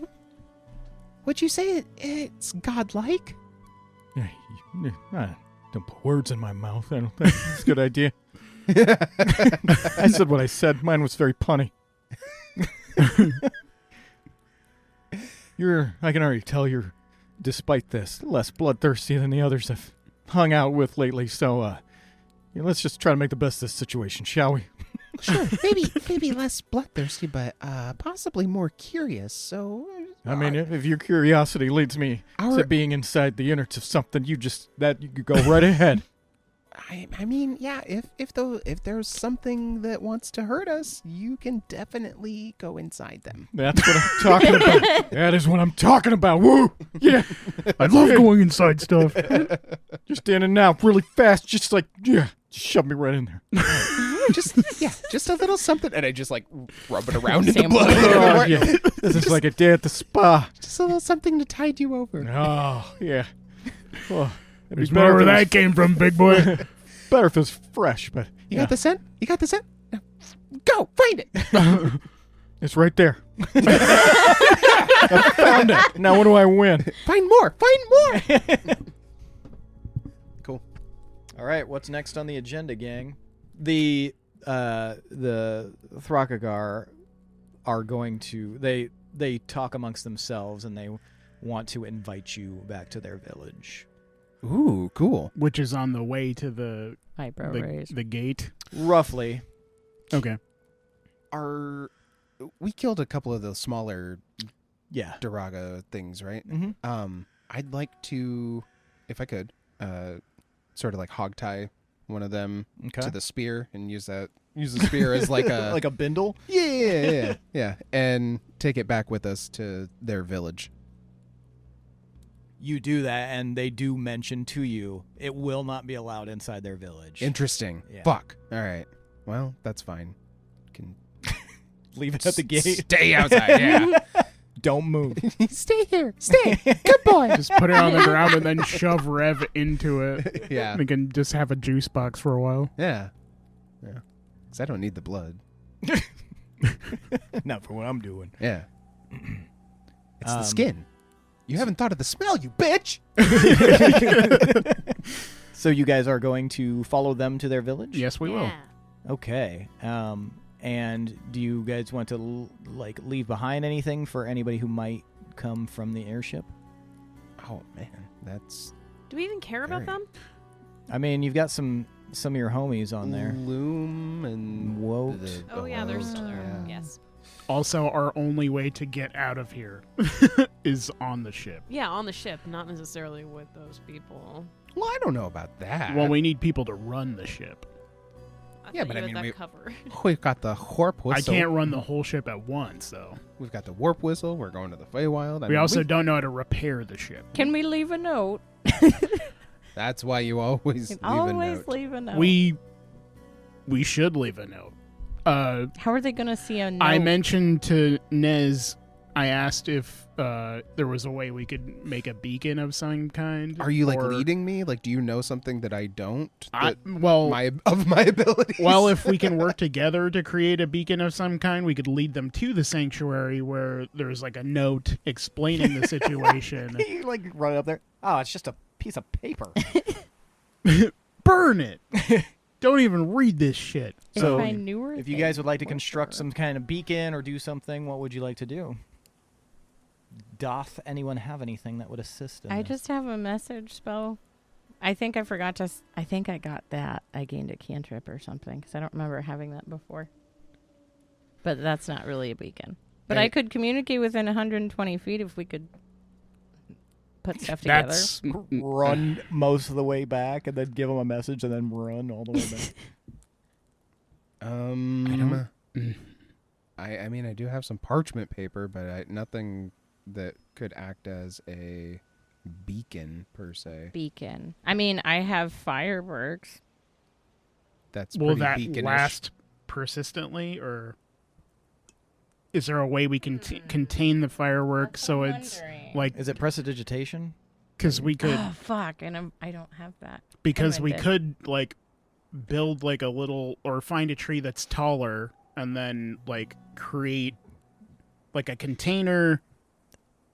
Would you say it's godlike? Yeah, don't put words in my mouth. I don't think it's a good idea. I said what I said. Mine was very punny. I can already tell you're, despite this, less bloodthirsty than the others I've hung out with lately. So, let's just try to make the best of this situation, shall we? Sure, maybe less bloodthirsty, but possibly more curious. So, I mean, if your curiosity leads me to being inside the innards of something, you could go right ahead. I mean, yeah. If there's something that wants to hurt us, you can definitely go inside them. That's what I'm talking about. That is what I'm talking about. Woo! Yeah, I love going inside stuff. just in and out, really fast. Just shove me right in there. just a little something, and I just like rub it around in the Sample. blood. Oh, yeah. This is like a day at the spa. Just a little something to tide you over. Oh, yeah. Oh, There's more where that came from, big boy. Better if it was fresh, but You got the scent? Now, go find it. it's right there. I found it. Now what do I win? Find more. Cool. All right, what's next on the agenda, gang? The Thrakagar are going to they talk amongst themselves, and they want to invite you back to their village. Ooh, cool. Which is on the way to the Eyebrow raise. the gate. Roughly. Okay. We killed a couple of the smaller Yeah. Daraga things, right? Mm-hmm. I'd like to, if I could, sort of like hogtie one of them to the spear and use the spear as like a like a bindle? Yeah, and take it back with us to their village. You do that, and they do mention to you it will not be allowed inside their village. Interesting. Yeah. Fuck. All right. Well, that's fine. Can Leave it at the gate. stay outside. Yeah. Don't move. Stay here. Stay. Good boy. Just put it on the ground and then shove Rev into it. Yeah. We can just have a juice box for a while. Yeah. Because I don't need the blood. Not for what I'm doing. Yeah. It's the skin. You haven't thought of the smell, you bitch! So you guys are going to follow them to their village? Yes, we will. Okay. And do you guys want to leave behind anything for anybody who might come from the airship? Oh man, that's Do we even care about them? I mean, you've got some of your homies on there. Loom and Woat. Oh yeah, they're Woat, still there. yeah. Yes. Also, our only way to get out of here is on the ship. Yeah, on the ship, not necessarily with those people. Well, I don't know about that. Well, we need people to run the ship. Yeah, thought but you I had mean, that covered. We've got the warp whistle. I can't run the whole ship at once, though. We've got the warp whistle. We're going to the Feywild. We also don't know how to repair the ship. Can we leave a note? That's why you always leave a note. Leave a note. We should leave a note. How are they going to see a note? I mentioned to Nez, I asked if there was a way we could make a beacon of some kind. Are you or- leading me? Do you know something that I don't? Well, Of my abilities. well, if we can work together to create a beacon of some kind, we could lead them to the sanctuary where there's a note explaining the situation. You run up there. Oh, it's just a piece of paper. Burn it! Don't even read this shit. So, if I knew her if you thing, guys would like to for construct sure. some kind of beacon or do something, what would you like to do? Doth anyone have anything that would assist in I this? just have a message spell. I think I forgot to. I think I got that. I gained a cantrip or something because I don't remember having that before. But that's not really a beacon. But I could communicate within 120 feet if we could put stuff together. That's run most of the way back and then give them a message and then run all the way back. I mean, I do have some parchment paper, but nothing that could act as a beacon per se. Beacon. I mean, I have fireworks. That's will pretty that beaconish. last persistently, or is there a way we can contain the fireworks so it's like Is it prestidigitation? because we could Oh fuck! And I don't have that. because we Invented. could build a little or find a tree that's taller and then create a container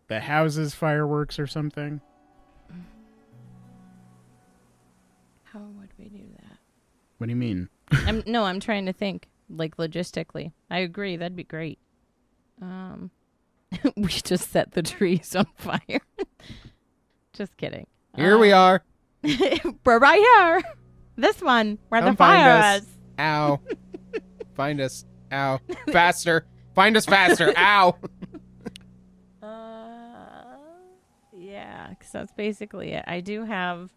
the houses fireworks or something? How would we do that? What do you mean? I'm trying to think, like, logistically. I agree, that'd be great. We just set the trees on fire. Just kidding. Here we are. We're right here. This one, where Come the fire find us. is. Ow. Find us. Ow. Faster. Find us faster. Ow. Yeah, because that's basically it. I do have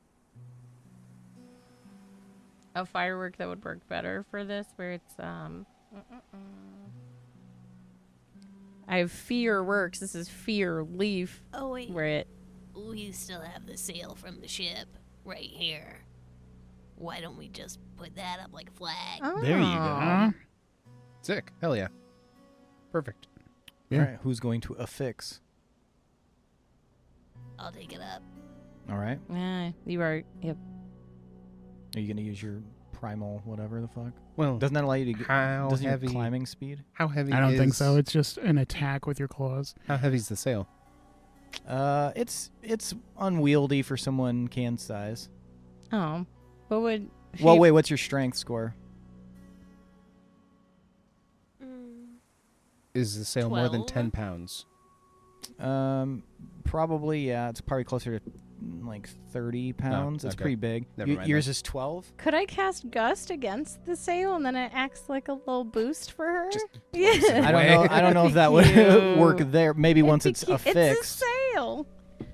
a firework that would work better for this, where it's I have fear works. This is fear leaf, Oh, wait. where it. We still have the sail from the ship right here. Why don't we just put that up like a flag? Oh. There you go. Sick. Hell yeah. Perfect. Yeah. All right, who's going to affix? I'll take it up. All right. You are. Yep. Are you going to use your primal whatever the fuck? Well, Doesn't that allow you to get how doesn't your heavy? climbing speed? How heavy? I don't think is- so. It's just an attack with your claws. How heavy's the sail? It's unwieldy for someone can size. Oh. What would. Well, wait, what's your strength score? Is the sail more than 12? 10 pounds? Probably, yeah. It's probably closer to like 30 pounds. It's okay. pretty big. Never mind Yours then. is 12? Could I cast Gust against the sail and then it acts like a little boost for her? Just yeah. blows it I don't know. Way. I don't know if that would Cute. work there. Maybe once It'd it's be cute. affixed. It's a sail.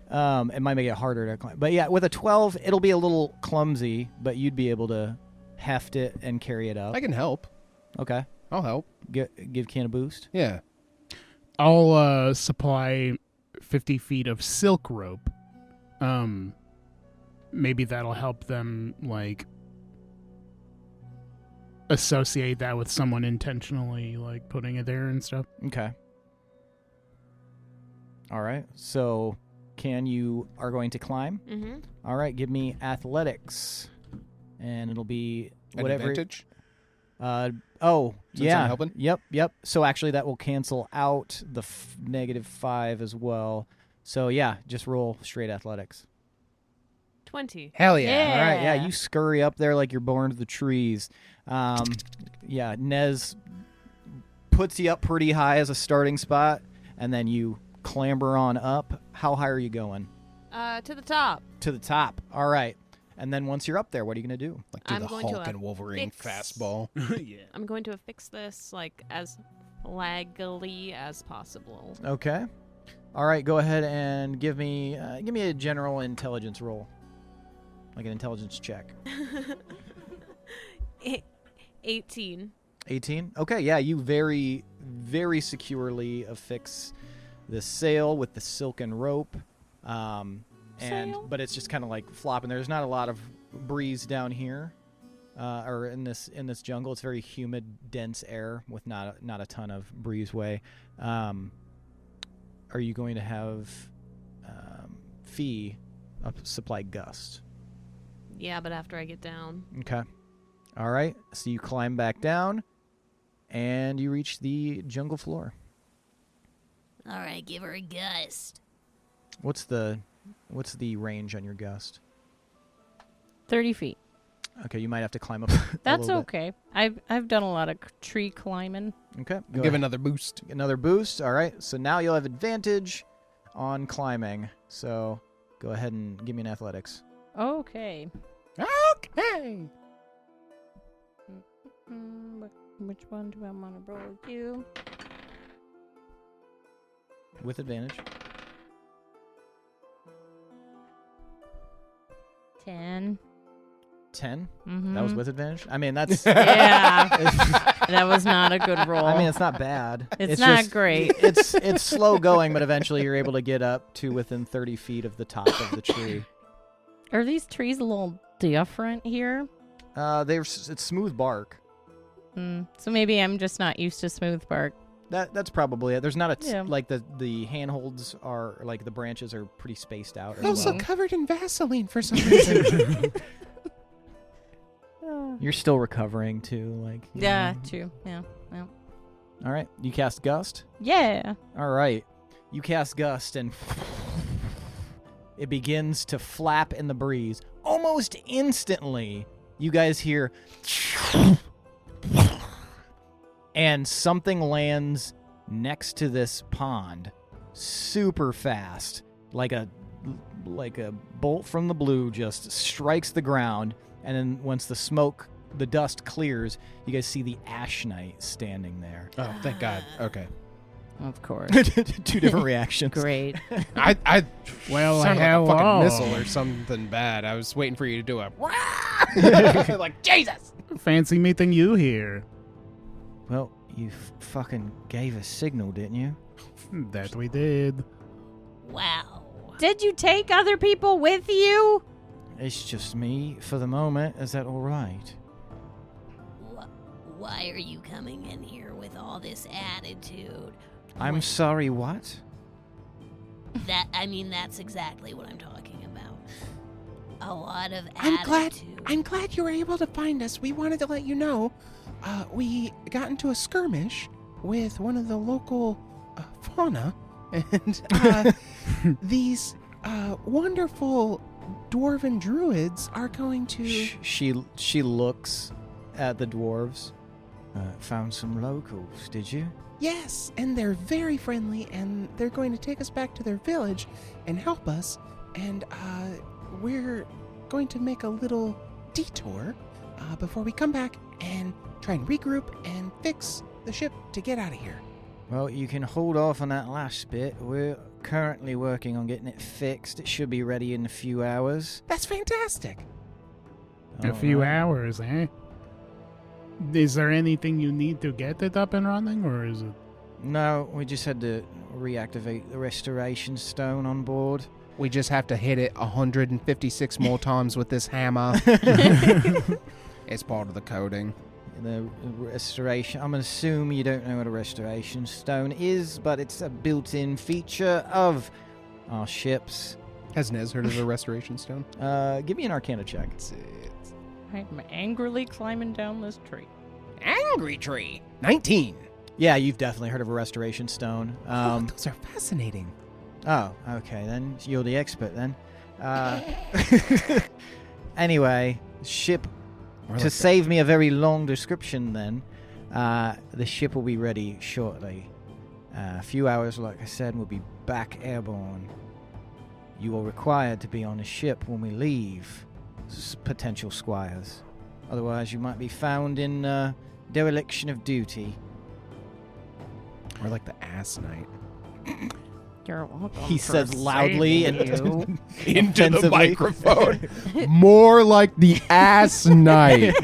It might make it harder to climb. But yeah, with a 12, it'll be a little clumsy, but you'd be able to heft it and carry it up. I can help. Okay. I'll help. Give Ken a boost. Yeah. I'll supply 50 feet of silk rope. Maybe that'll help them, like, associate that with someone intentionally, like, putting it there and stuff. Okay. All right. So, you are going to climb? Mm-hmm. All right. Give me athletics. And it'll be An whatever. advantage? Oh, Since yeah. I'm helping? Yep. So actually that will cancel out the -5 as well. So yeah, just roll straight athletics. 20. Hell yeah. All right, yeah, Yeah. you scurry up there like you're born to the trees. Yeah, Nez puts you up pretty high as a starting spot, and then you clamber on up. How high are you going? To the top. To the top. All right. And then once you're up there, what are you going to do? Like do I'm the going to Hulk and Wolverine fix- fastball. Yeah. I'm going to affix this like as flaggily as possible. Okay. All right, go ahead and give me a general intelligence roll. Like an intelligence check. 18. 18? Okay, yeah, you very, very securely affix the sail with the silken rope. But it's just kind of like flopping. There's not a lot of breeze down here, or in this jungle. It's very humid, dense air with not a ton of breezeway. Are you going to have Fee supply gust? Yeah, but after I get down. Okay. All right. So you climb back down, and you reach the jungle floor. All right, give her a gust. What's the range on your gust? 30 feet. Okay, you might have to climb up. That's a little okay. I've done a lot of tree climbing. bit. Okay. Go Give ahead. another boost. Another boost. All right. So now you'll have advantage on climbing. So go ahead and give me an athletics. Okay. Okay. Which one do I want to roll with you? With advantage. 10. 10. Mm-hmm. That was with advantage. I mean, that's. Yeah. That was not a good roll. I mean, it's not bad. It's not just- great. It's slow going, but eventually you're able to get up to within 30 feet of the top of the tree. Are these trees a little different here? It's smooth bark. So maybe I'm just not used to smooth bark. That's probably it. There's not Yeah. like the handholds are like the branches are pretty spaced out. As Also well. covered in Vaseline for some reason. You're still recovering too, like. you Yeah, know. true. Yeah. All right, you cast gust. Yeah. All right, You cast Gust, and it begins to flap in the breeze. Almost instantly, you guys hear, and something lands next to this pond, super fast, like a bolt from the blue, just strikes the ground. And then once the dust clears, you guys see the Ash Knight standing there. Oh, thank God. Okay. Of course. 2 different reactions. Great. I Well, sounded like a hello. fucking missile or something bad. I was waiting for you to do a like Jesus. Fancy meeting you here. Well, you fucking gave a signal, didn't you? That we did. Wow. Did you take other people with you? It's just me for the moment. Is that all right? Why are you coming in here with all this attitude? I'm sorry, what? That's exactly what I'm talking about. A lot of attitude. I'm glad you were able to find us. We wanted to let you know. We got into a skirmish with one of the local fauna, and these wonderful dwarven druids are going to. She looks at the dwarves. Found some locals, did you? Yes, and they're very friendly, and they're going to take us back to their village and help us. And we're going to make a little detour before we come back and try and regroup and fix the ship to get out of here. Well, you can hold off on that last bit. We're currently working on getting it fixed. It should be ready in a few hours. That's fantastic. A few Alright. hours, eh? Is there anything you need to get it up and running, or is it? No, we just had to reactivate the restoration stone on board. We just have to hit it 156 more times with this hammer. It's part of the coding. The restoration, I'm going to assume you don't know what a restoration stone is, but it's a built-in feature of our ships. Has Nez heard of the restoration stone? Give me an Arcana check. I'm angrily climbing down this tree. Angry tree. 19. Yeah, you've definitely heard of a restoration stone. Those are fascinating. Oh, okay, then you're the expert then. Anyway, ship. To save me a very long description, then, the ship will be ready shortly. A few hours, like I said, we'll be back airborne. You are required to be on the ship when we leave, potential squires. Otherwise, you might be found in dereliction of duty. Or like the ass knight. You're welcome. He for says loudly saving and you. Into the offensively. microphone. More like the ass knight.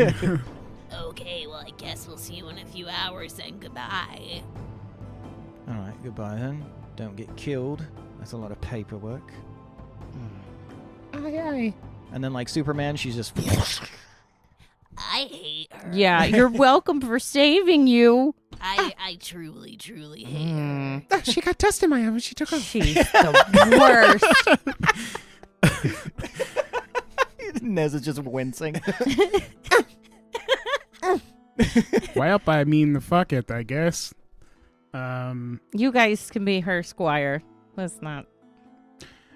Okay, well, I guess we'll see you in a few hours then. Goodbye. All right, goodbye then. Don't get killed. That's a lot of paperwork. Aye, aye. And then, like Superman, she's just. I hate her. Yeah, you're welcome for saving you. I truly, truly hate her. Oh, she got dust in my eye when she took off. She's the worst. Nez is just wincing. Well, I mean, fuck it, I guess. You guys can be her squire. Let's not.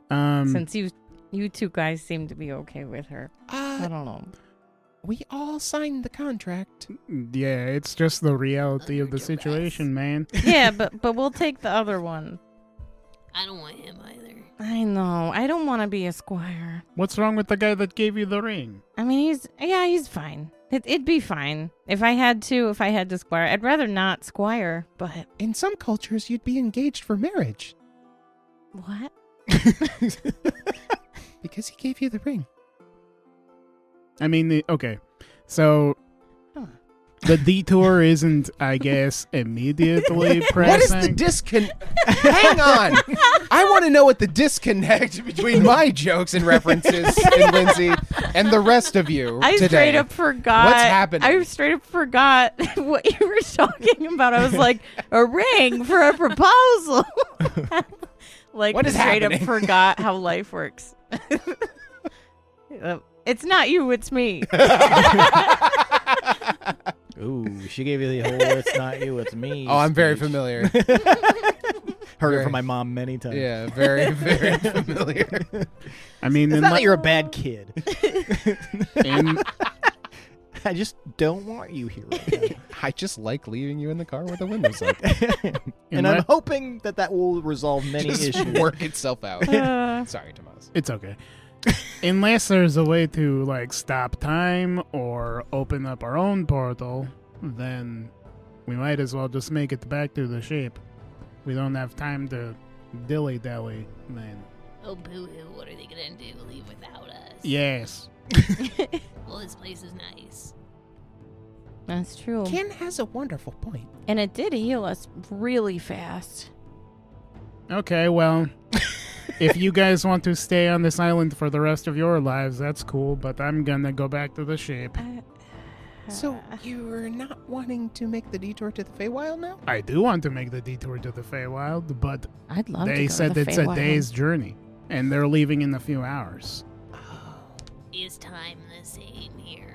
Since you two guys seem to be okay with her. I don't know. We all signed the contract. Yeah, it's just the reality of the Under situation, man. Yeah, but we'll take the other one. I don't want him either. I know. I don't want to be a squire. What's wrong with the guy that gave you the ring? I mean, he's fine. It'd be fine if I had to squire. I'd rather not squire, but In some cultures, you'd be engaged for marriage what? because he gave you the ring. I mean, okay, so Huh. the detour isn't, I guess, immediately pressing. What is the disconnect? Hang on. I want to know what the disconnect between my jokes and references and Lindsey and the rest of you I today. straight up forgot. What's happening? I straight up forgot what you were talking about. I was like, a ring for a proposal. Like, What is straight happening? up forgot how life works. It's not you, it's me. Ooh, she gave you the whole "it's not you, it's me." Oh, I'm very speech. familiar. Heard Very- it from my mom many times. Yeah, very, very familiar. I mean, It's not that you're a bad kid. in, I just don't want you here right now. I just like leaving you in the car with the windows up. in And I'm my- hoping that will resolve many Just issues. work itself out. Uh, Sorry, Tomas. It's okay. Unless there's a way to like stop time or open up our own portal, then we might as well just make it back to the ship. We don't have time to dilly-dally, then. Oh, boo-hoo, what are they gonna do? Leave without us? Yes. Well, this place is nice. That's true. Ken has a wonderful point. And it did heal us really fast. Okay, well, if you guys want to stay on this island for the rest of your lives, that's cool, but I'm gonna go back to the ship. So you're not wanting to make the detour to the Feywild now? I do want to make the detour to the Feywild, but I'd love to they go said to the it's a Feywild. day's journey, and they're leaving in a few hours. Is time the same here?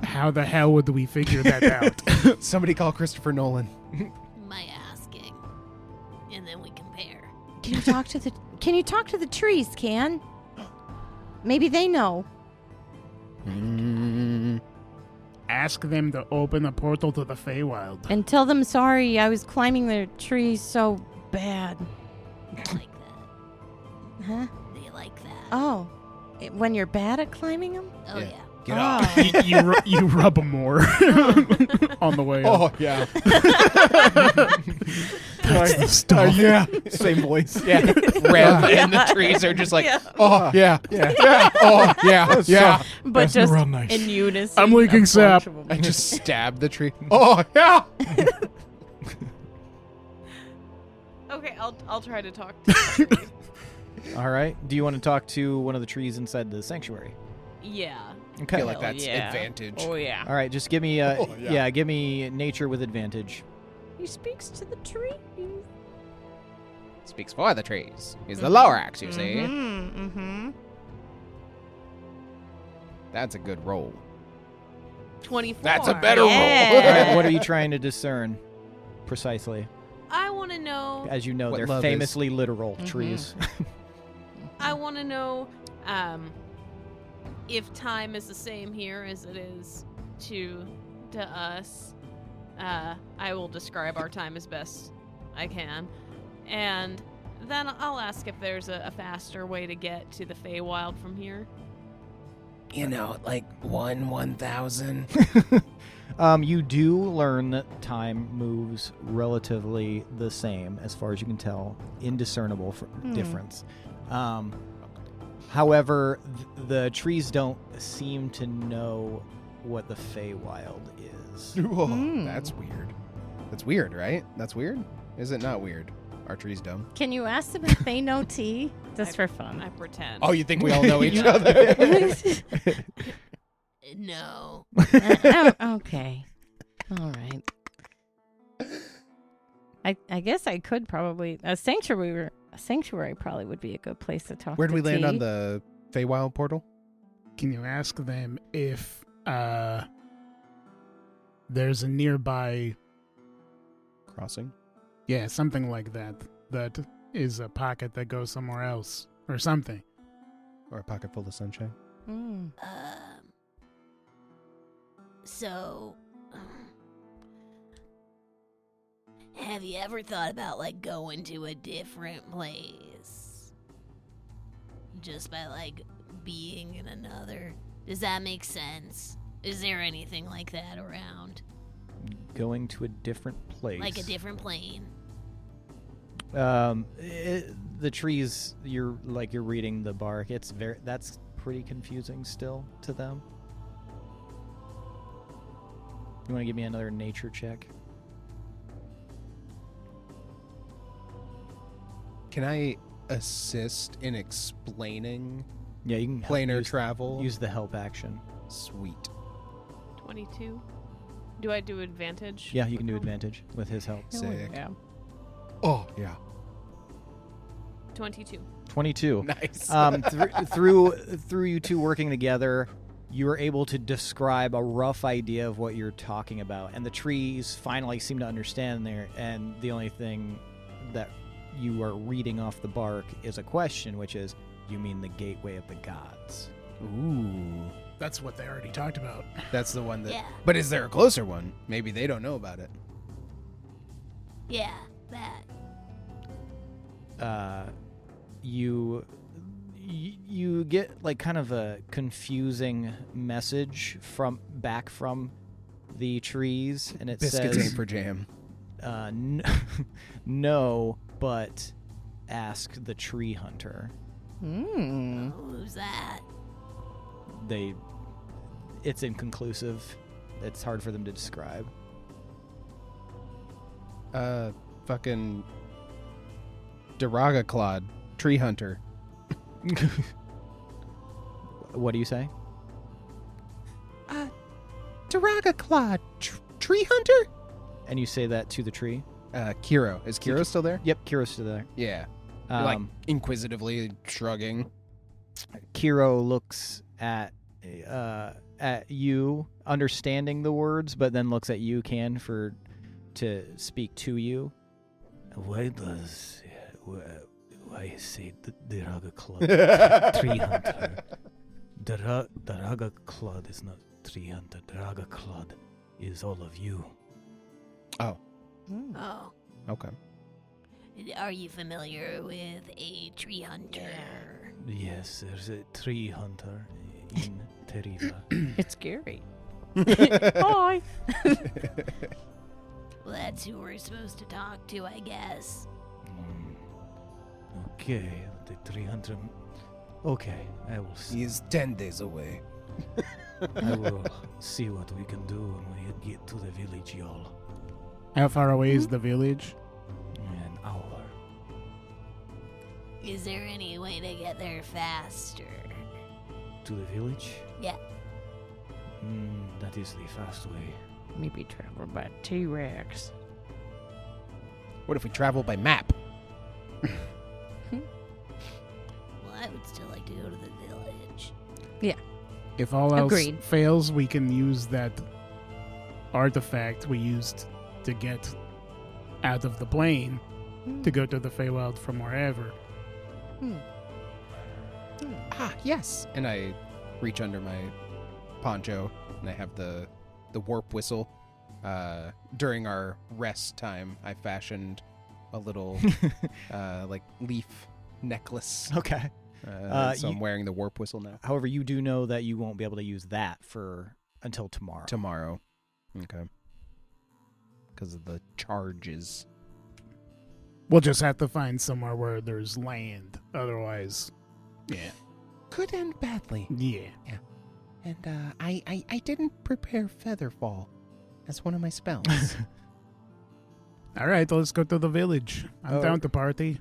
How the hell would we figure that out? Somebody call Christopher Nolan. My asking. And then we compare. Can you talk to the trees, Can? Maybe they know. Ask them to open a portal to the Feywild. And tell them sorry I was climbing their trees so bad. They like that. Huh? They like that. Oh. When you're bad at climbing them? Oh, Yeah. yeah. Get Oh. up. you rub them more on the way up. Oh, yeah. That's the stuff. yeah. Same voice. Yeah. Rev and the trees are just like, Yeah. oh, yeah. Yeah. Oh, yeah. Yeah. But just real nice. in unison. I'm leaking a sap. bunch of I them. just stabbed the tree. Oh, yeah. Okay, I'll try to talk to the tree. All right. Do you want to talk to one of the trees inside the sanctuary? Yeah. Okay. I feel like Hell that's yeah. advantage. Oh, yeah. All right. Just give me Oh, yeah. give me nature with advantage. He speaks to the tree. Speaks for the trees. He's the lower axe, you see. Mm-hmm. That's a good roll. 24. That's a better All Yeah. right. What are you trying to discern precisely? I want to know. As you know, What they're love famously literal Mhm. trees. I want to know if time is the same here as it is to us. I will describe our time as best I can, and then I'll ask if there's a faster way to get to the Feywild from here. You know, like 1,000. You do learn that time moves relatively the same, as far as you can tell, indiscernible difference. However, the trees don't seem to know what the Feywild is. Whoa, Hmm. that's weird. That's weird, right? That's weird? Is it not weird? Are trees dumb? Can you ask them if they know tea? Just for I fun. pretend. Oh, you think we all know each Yeah. other? No. Okay. All right. I guess I could probably a sanctuary probably would be a good place to talk. Where'd to we land on T. the Feywild portal? Can you ask them if there's a nearby, Crossing? yeah, something like that, that is a pocket that goes somewhere else or something? Or a pocket full of sunshine? Mm. So, have you ever thought about, like, going to a different place? Just by, like, being in another? Does that make sense? Is there anything like that around? Going to a different place. Like a different plane? The trees, you're reading the bark. That's pretty confusing still to them. You want to give me another nature check? Can I assist in explaining Yeah, you can planar use, travel? use the help action. Sweet. 22. Do I do advantage? Yeah, you can do advantage with his help. Sick. Yeah. Oh, yeah. 22. 22. Nice. Through you two working together, you are able to describe a rough idea of what you're talking about, and the trees finally seem to understand there, and the only thing that you are reading off the bark is a question, which is, you mean the gateway of the gods? Ooh. That's what they already talked about. That's the one that... Yeah. But is there a closer one? Maybe they don't know about it. Yeah, that. You get like kind of a confusing message back from the trees, and it Biscuits says, ain't for jam. no, but ask the tree hunter. Who's that? It's inconclusive. It's hard for them to describe. Fucking Derogaclod, tree hunter. What do you say? Derogaclod, tree hunter? And you say that to the tree? Kiro. Is Kiro still there? Yep, Kiro's still there. Yeah. Like, inquisitively shrugging. Kiro looks at you, understanding the words, but then looks at you, Can, to speak to you. Why say the Raga Club tree hunter? The Raga Club is not tree hunter. The Raga Club is all of you. Oh. Oh. Okay. Are you familiar with a tree hunter? Yes, there's a tree hunter in Terriva. It's scary. Hi. Well, that's who we're supposed to talk to, I guess. Okay, the tree hunter. Okay, I will see. He is 10 days away. I will see what we can do when we get to the village, y'all. How far away is the village? An hour. Is there any way to get there faster? To the village? Yeah. That is the fast way. Maybe travel by T-Rex. What if we travel by map? Well, I would still like to go to the village. If all else Agreed. fails, we can use that artifact we used to get out of the plane to go to the Feywild from wherever. Ah, yes. And I reach under my poncho, and I have the warp whistle. During our rest time, I fashioned a little like leaf necklace. Okay. So I'm wearing the warp whistle now. However, you do know that you won't be able to use that until tomorrow. Tomorrow. Okay. Because of the charges. We'll just have to find somewhere where there's land. Otherwise, yeah. Could end badly. Yeah. And I didn't prepare Featherfall as one of my spells. All right, let's go to the village. I'm down to party.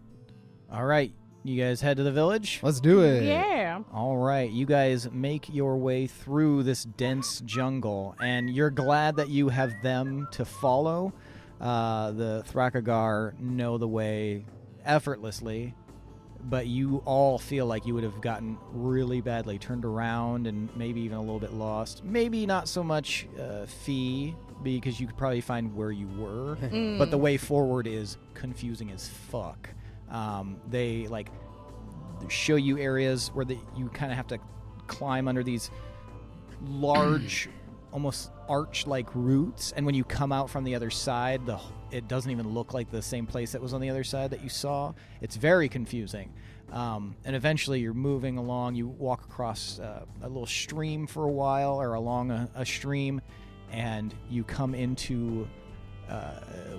All right. You guys head to the village? Let's do it. Yeah. All right. You guys make your way through this dense jungle, and you're glad that you have them to follow. The Thrakagar know the way effortlessly, but you all feel like you would have gotten really badly turned around and maybe even a little bit lost. Maybe not so much fee, because you could probably find where you were, but the way forward is confusing as fuck. They like show you areas where you kind of have to climb under these large, almost arch-like roots, and when you come out from the other side, it doesn't even look like the same place that was on the other side that you saw. It's very confusing. And eventually you're moving along. You walk across a little stream for a while, or along a stream, and you come into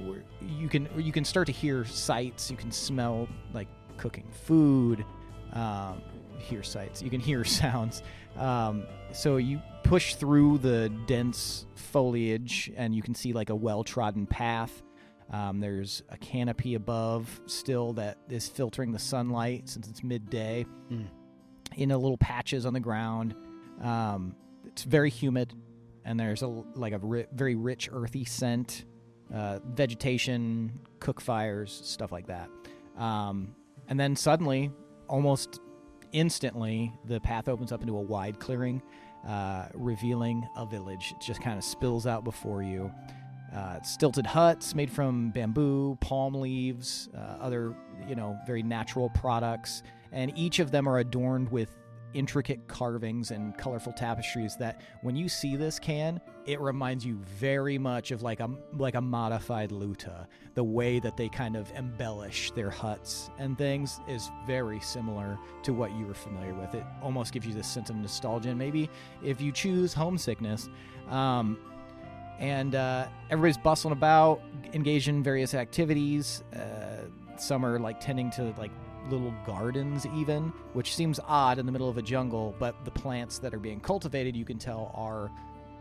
where you can start to hear sights. You can smell like cooking food. Hear sights. You can hear sounds. So you push through the dense foliage, and you can see like a well-trodden path. There's a canopy above still that is filtering the sunlight since it's midday. In a little patches on the ground. It's very humid, and there's very rich earthy scent. Vegetation, cook fires, stuff like that. And then suddenly, almost instantly, the path opens up into a wide clearing. revealing a village. It just kind of spills out before you. Stilted huts made from bamboo, palm leaves, other, very natural products. And each of them are adorned with intricate carvings and colorful tapestries that when you see this it reminds you very much of like a modified Luta. The way that they kind of embellish their huts and things is very similar to what you were familiar with. It almost gives you this sense of nostalgia, and maybe if you choose homesickness. And everybody's bustling about, engaged in various activities. Some are like tending to like little gardens even, which seems odd in the middle of a jungle, but the plants that are being cultivated, you can tell, are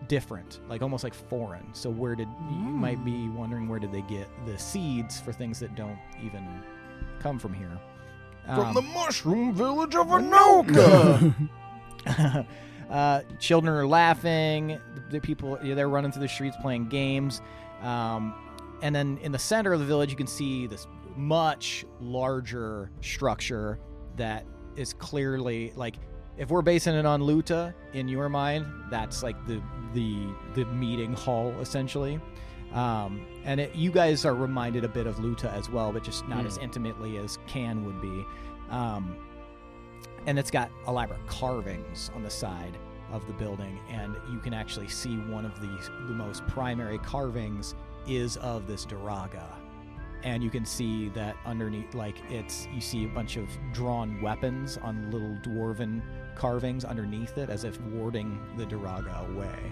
different, like almost like foreign. So you might be wondering, where did they get the seeds for things that don't even come from here? From the mushroom village of Anoka! Children are laughing. The people, they're running through the streets playing games. And then in the center of the village, you can see this much larger structure that is clearly like, if we're basing it on Luta in your mind, that's like the meeting hall essentially. And you guys are reminded a bit of Luta as well, but just not as intimately as Can would be. And it's got elaborate carvings on the side of the building, and you can actually see one of the most primary carvings is of this Daraga. And you can see that underneath, you see a bunch of drawn weapons on little dwarven carvings underneath it, as if warding the Daraga away.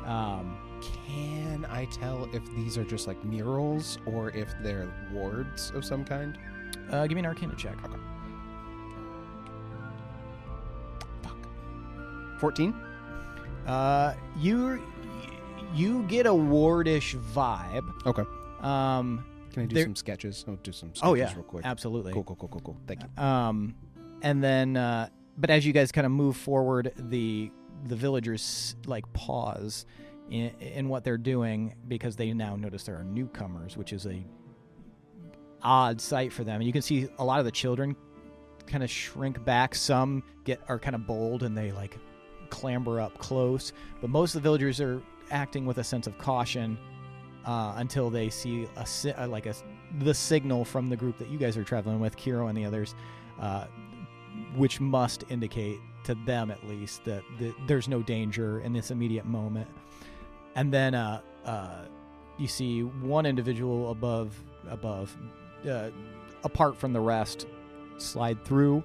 Can I tell if these are just like murals or if they're wards of some kind? Give me an Arcana check. Okay. Fuck. 14? You get a wardish vibe. Okay. Can I do some sketches? I'll do some sketches real quick. Absolutely. Cool. Thank you. And then, but as you guys kind of move forward, the villagers pause in what they're doing, because they now notice there are newcomers, which is a odd sight for them. And you can see a lot of the children kind of shrink back. Some are kind of bold and they clamber up close, but most of the villagers are acting with a sense of caution until they see the signal from the group that you guys are traveling with, Kiro and the others, which must indicate to them at least that there's no danger in this immediate moment. And then you see one individual apart from the rest slide through.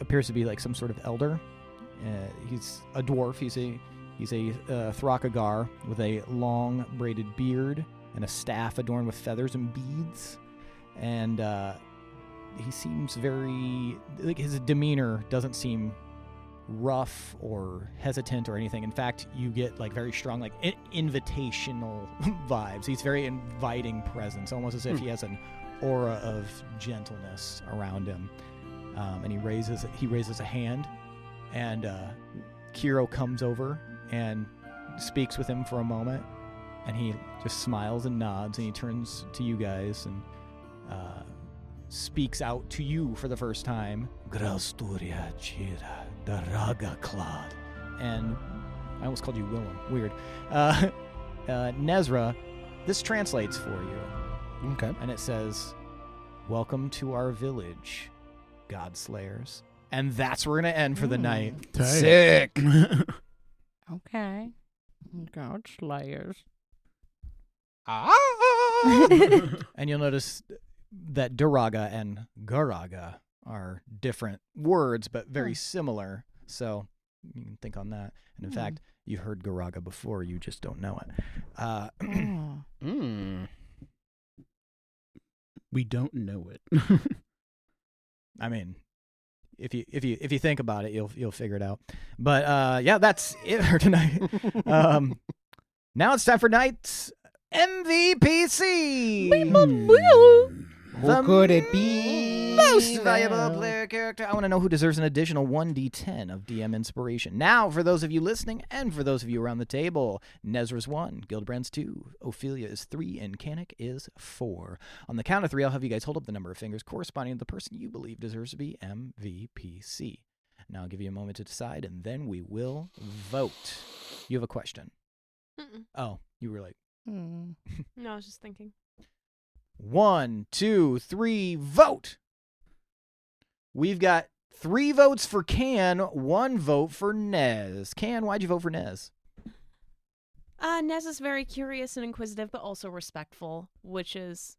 Appears to be some sort of elder. He's a dwarf. He's a Thrakagar with a long braided beard and a staff adorned with feathers and beads. And he seems very... his demeanor doesn't seem rough or hesitant or anything. In fact, you get very strong invitational vibes. He's very inviting presence, almost as if he has an aura of gentleness around him. And he raises a hand, and Kiro comes over and speaks with him for a moment, and he just smiles and nods, and he turns to you guys and speaks out to you for the first time. Grasturia Chira Daraga Clad. And I almost called you Willem. Weird. Nezrah, this translates for you. Okay. And it says, "Welcome to our village, Godslayers." And that's where we're going to end for the night. Tight. Sick. Okay. God Slayers. And you'll notice that Daraga and Garaga are different words, but very similar. So you can think on that. And in fact, you heard Garaga before, you just don't know it. We don't know it. I mean, if you think about it, you'll figure it out. But that's it for tonight. Now it's time for night's MVPC. Who could it be? Most valuable player character. I want to know who deserves an additional 1d10 of DM inspiration. Now, for those of you listening and for those of you around the table, Nezrah's 1, Gildebrand's 2, Ophelia is 3, and Kanak is 4. On the count of 3, I'll have you guys hold up the number of fingers corresponding to the person you believe deserves to be MVPC. Now I'll give you a moment to decide, and then we will vote. You have a question. Mm-mm. Oh, you were like, Hmm. No, I was just thinking. 1, 2, 3, vote. We've got 3 votes for Can, 1 vote for Nez. Can, why'd you vote for Nez? Nez is very curious and inquisitive, but also respectful, which is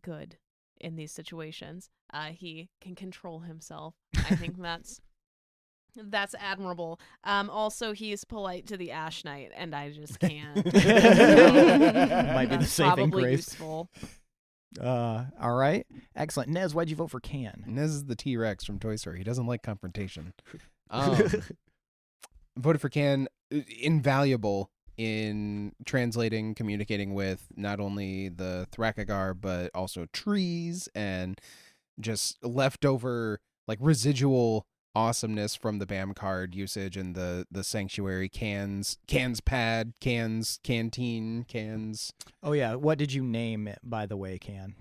good in these situations. He can control himself. I think that's admirable. Also, he's polite to the Ash Knight, and I just can't. Might be the That's saving probably grace. useful. All right. Excellent. Nez, why'd you vote for Can? Nez is the T-Rex from Toy Story. He doesn't like confrontation. Voted for Can. Invaluable in translating, communicating with not only the Thrakagar, but also trees and just leftover, like, residual awesomeness from the BAM card usage and the sanctuary cans pad, cans, canteen, cans. Oh, yeah. What did you name it, by the way, Can?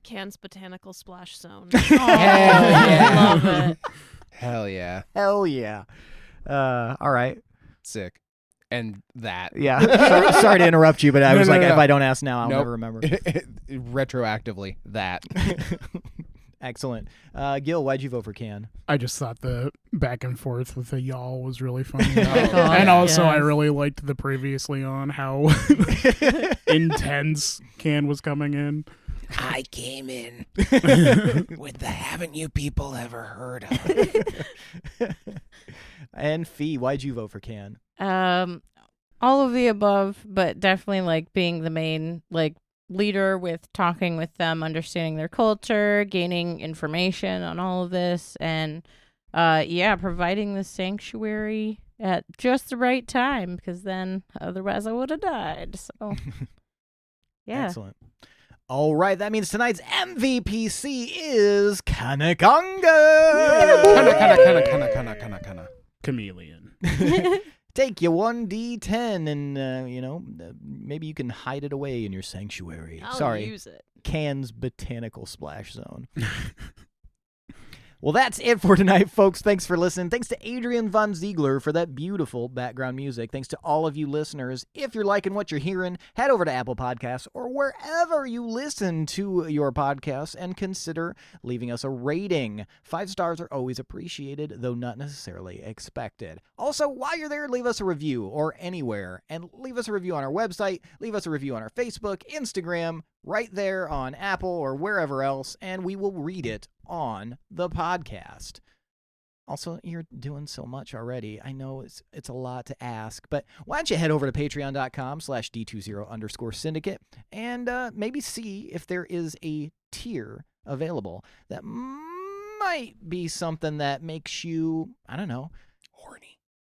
Can's Botanical Splash Zone. I love it. Hell yeah. Hell yeah. All right. Sick. And that. Yeah. Sorry to interrupt you, but I No, was no, like, no. if I don't ask now, I'll Nope. never remember. Retroactively, that. Excellent. Gil, why'd you vote for Can? I just thought the back and forth with the y'all was really funny. Oh, And also, I yes. really liked the previously on how intense Can was coming in. I came in with the haven't you people ever heard of? And Fee, why'd you vote for Can? All of the above, but definitely like being the main like leader with talking with them, understanding their culture, gaining information on all of this, and providing the sanctuary at just the right time, because then otherwise I would have died. So yeah. Excellent. All right, that means tonight's MVPC is Kanak Anga. Kana. Chameleon. Take your 1d10 and, maybe you can hide it away in your sanctuary. I'll Sorry, use it. Can's Botanical Splash Zone. Well, that's it for tonight, folks. Thanks for listening. Thanks to Adrian Von Ziegler for that beautiful background music. Thanks to all of you listeners. If you're liking what you're hearing, head over to Apple Podcasts or wherever you listen to your podcasts and consider leaving us a rating. 5 stars are always appreciated, though not necessarily expected. Also, while you're there, leave us a review or anywhere. And leave us a review on our website. Leave us a review on our Facebook, Instagram, right there on Apple or wherever else, and we will read it on the podcast. Also, you're doing so much already. I know it's a lot to ask, but why don't you head over to patreon.com/D20_syndicate and maybe see if there is a tier available that might be something that makes you, I don't know,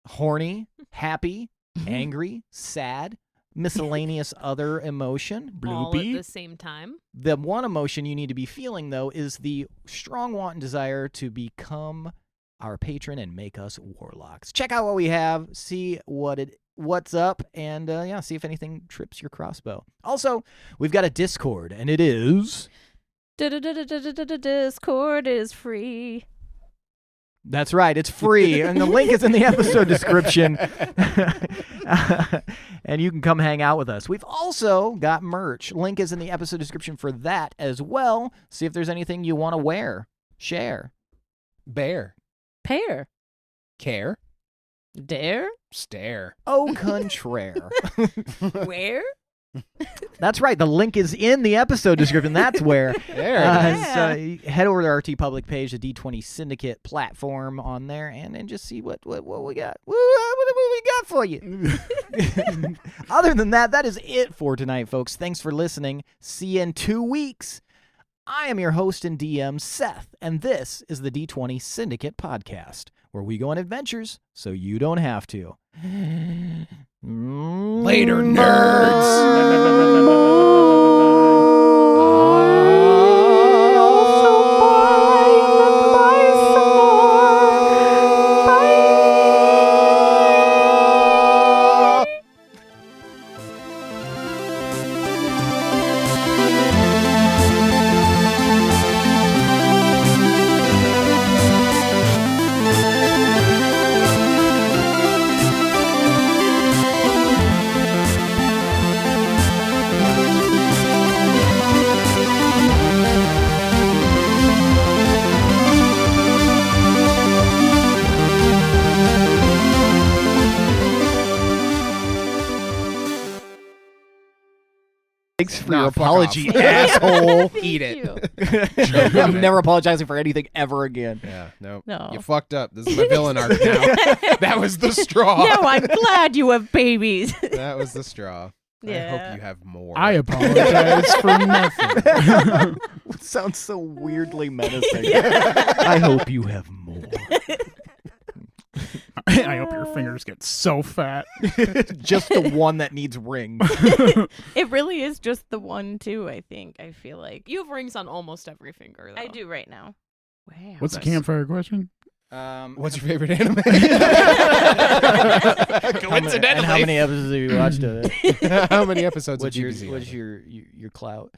horny, happy, angry, sad, miscellaneous other emotion. All at Bloopy. the same time. The one emotion you need to be feeling, though, is the strong want and desire to become our patron and make us warlocks. Check out what we have, see what's up, and see if anything trips your crossbow. Also, we've got a Discord, and it is... Discord is free. That's right, it's free, and the link is in the episode description. And you can come hang out with us. We've also got merch. Link is in the episode description for that as well. See if there's anything you want to wear. Share. Bear. Pair. Care. Dare. Stare. Au contraire. Where? That's right. The link is in the episode description. That's where. There. Yeah. So head over to our TeePublic page, the D20 Syndicate platform on there, and just see what we got. What we got for you. Other than that, that is it for tonight, folks. Thanks for listening. See you in 2 weeks. I am your host and DM, Seth, and this is the D20 Syndicate podcast, where we go on adventures so you don't have to. Later, nerds. Thanks for Nah, your fuck apology, off. asshole. Eat you. it. I'm never apologizing for anything ever again. Yeah, no. No. You fucked up. This is my villain arc now. That was the straw. No, I'm glad you have babies. That was the straw. I Yeah. hope you have more. I apologize for nothing. It sounds so weirdly menacing. I hope you have more. I hope your fingers get so fat. Just the one that needs rings. It really is just the one, too, I think. I feel like. You have rings on almost every finger, though. I do right now. Wow. What's the campfire question? What's your favorite anime? And how many episodes have you watched of it? How many episodes What's of your GBZ? what's your clout?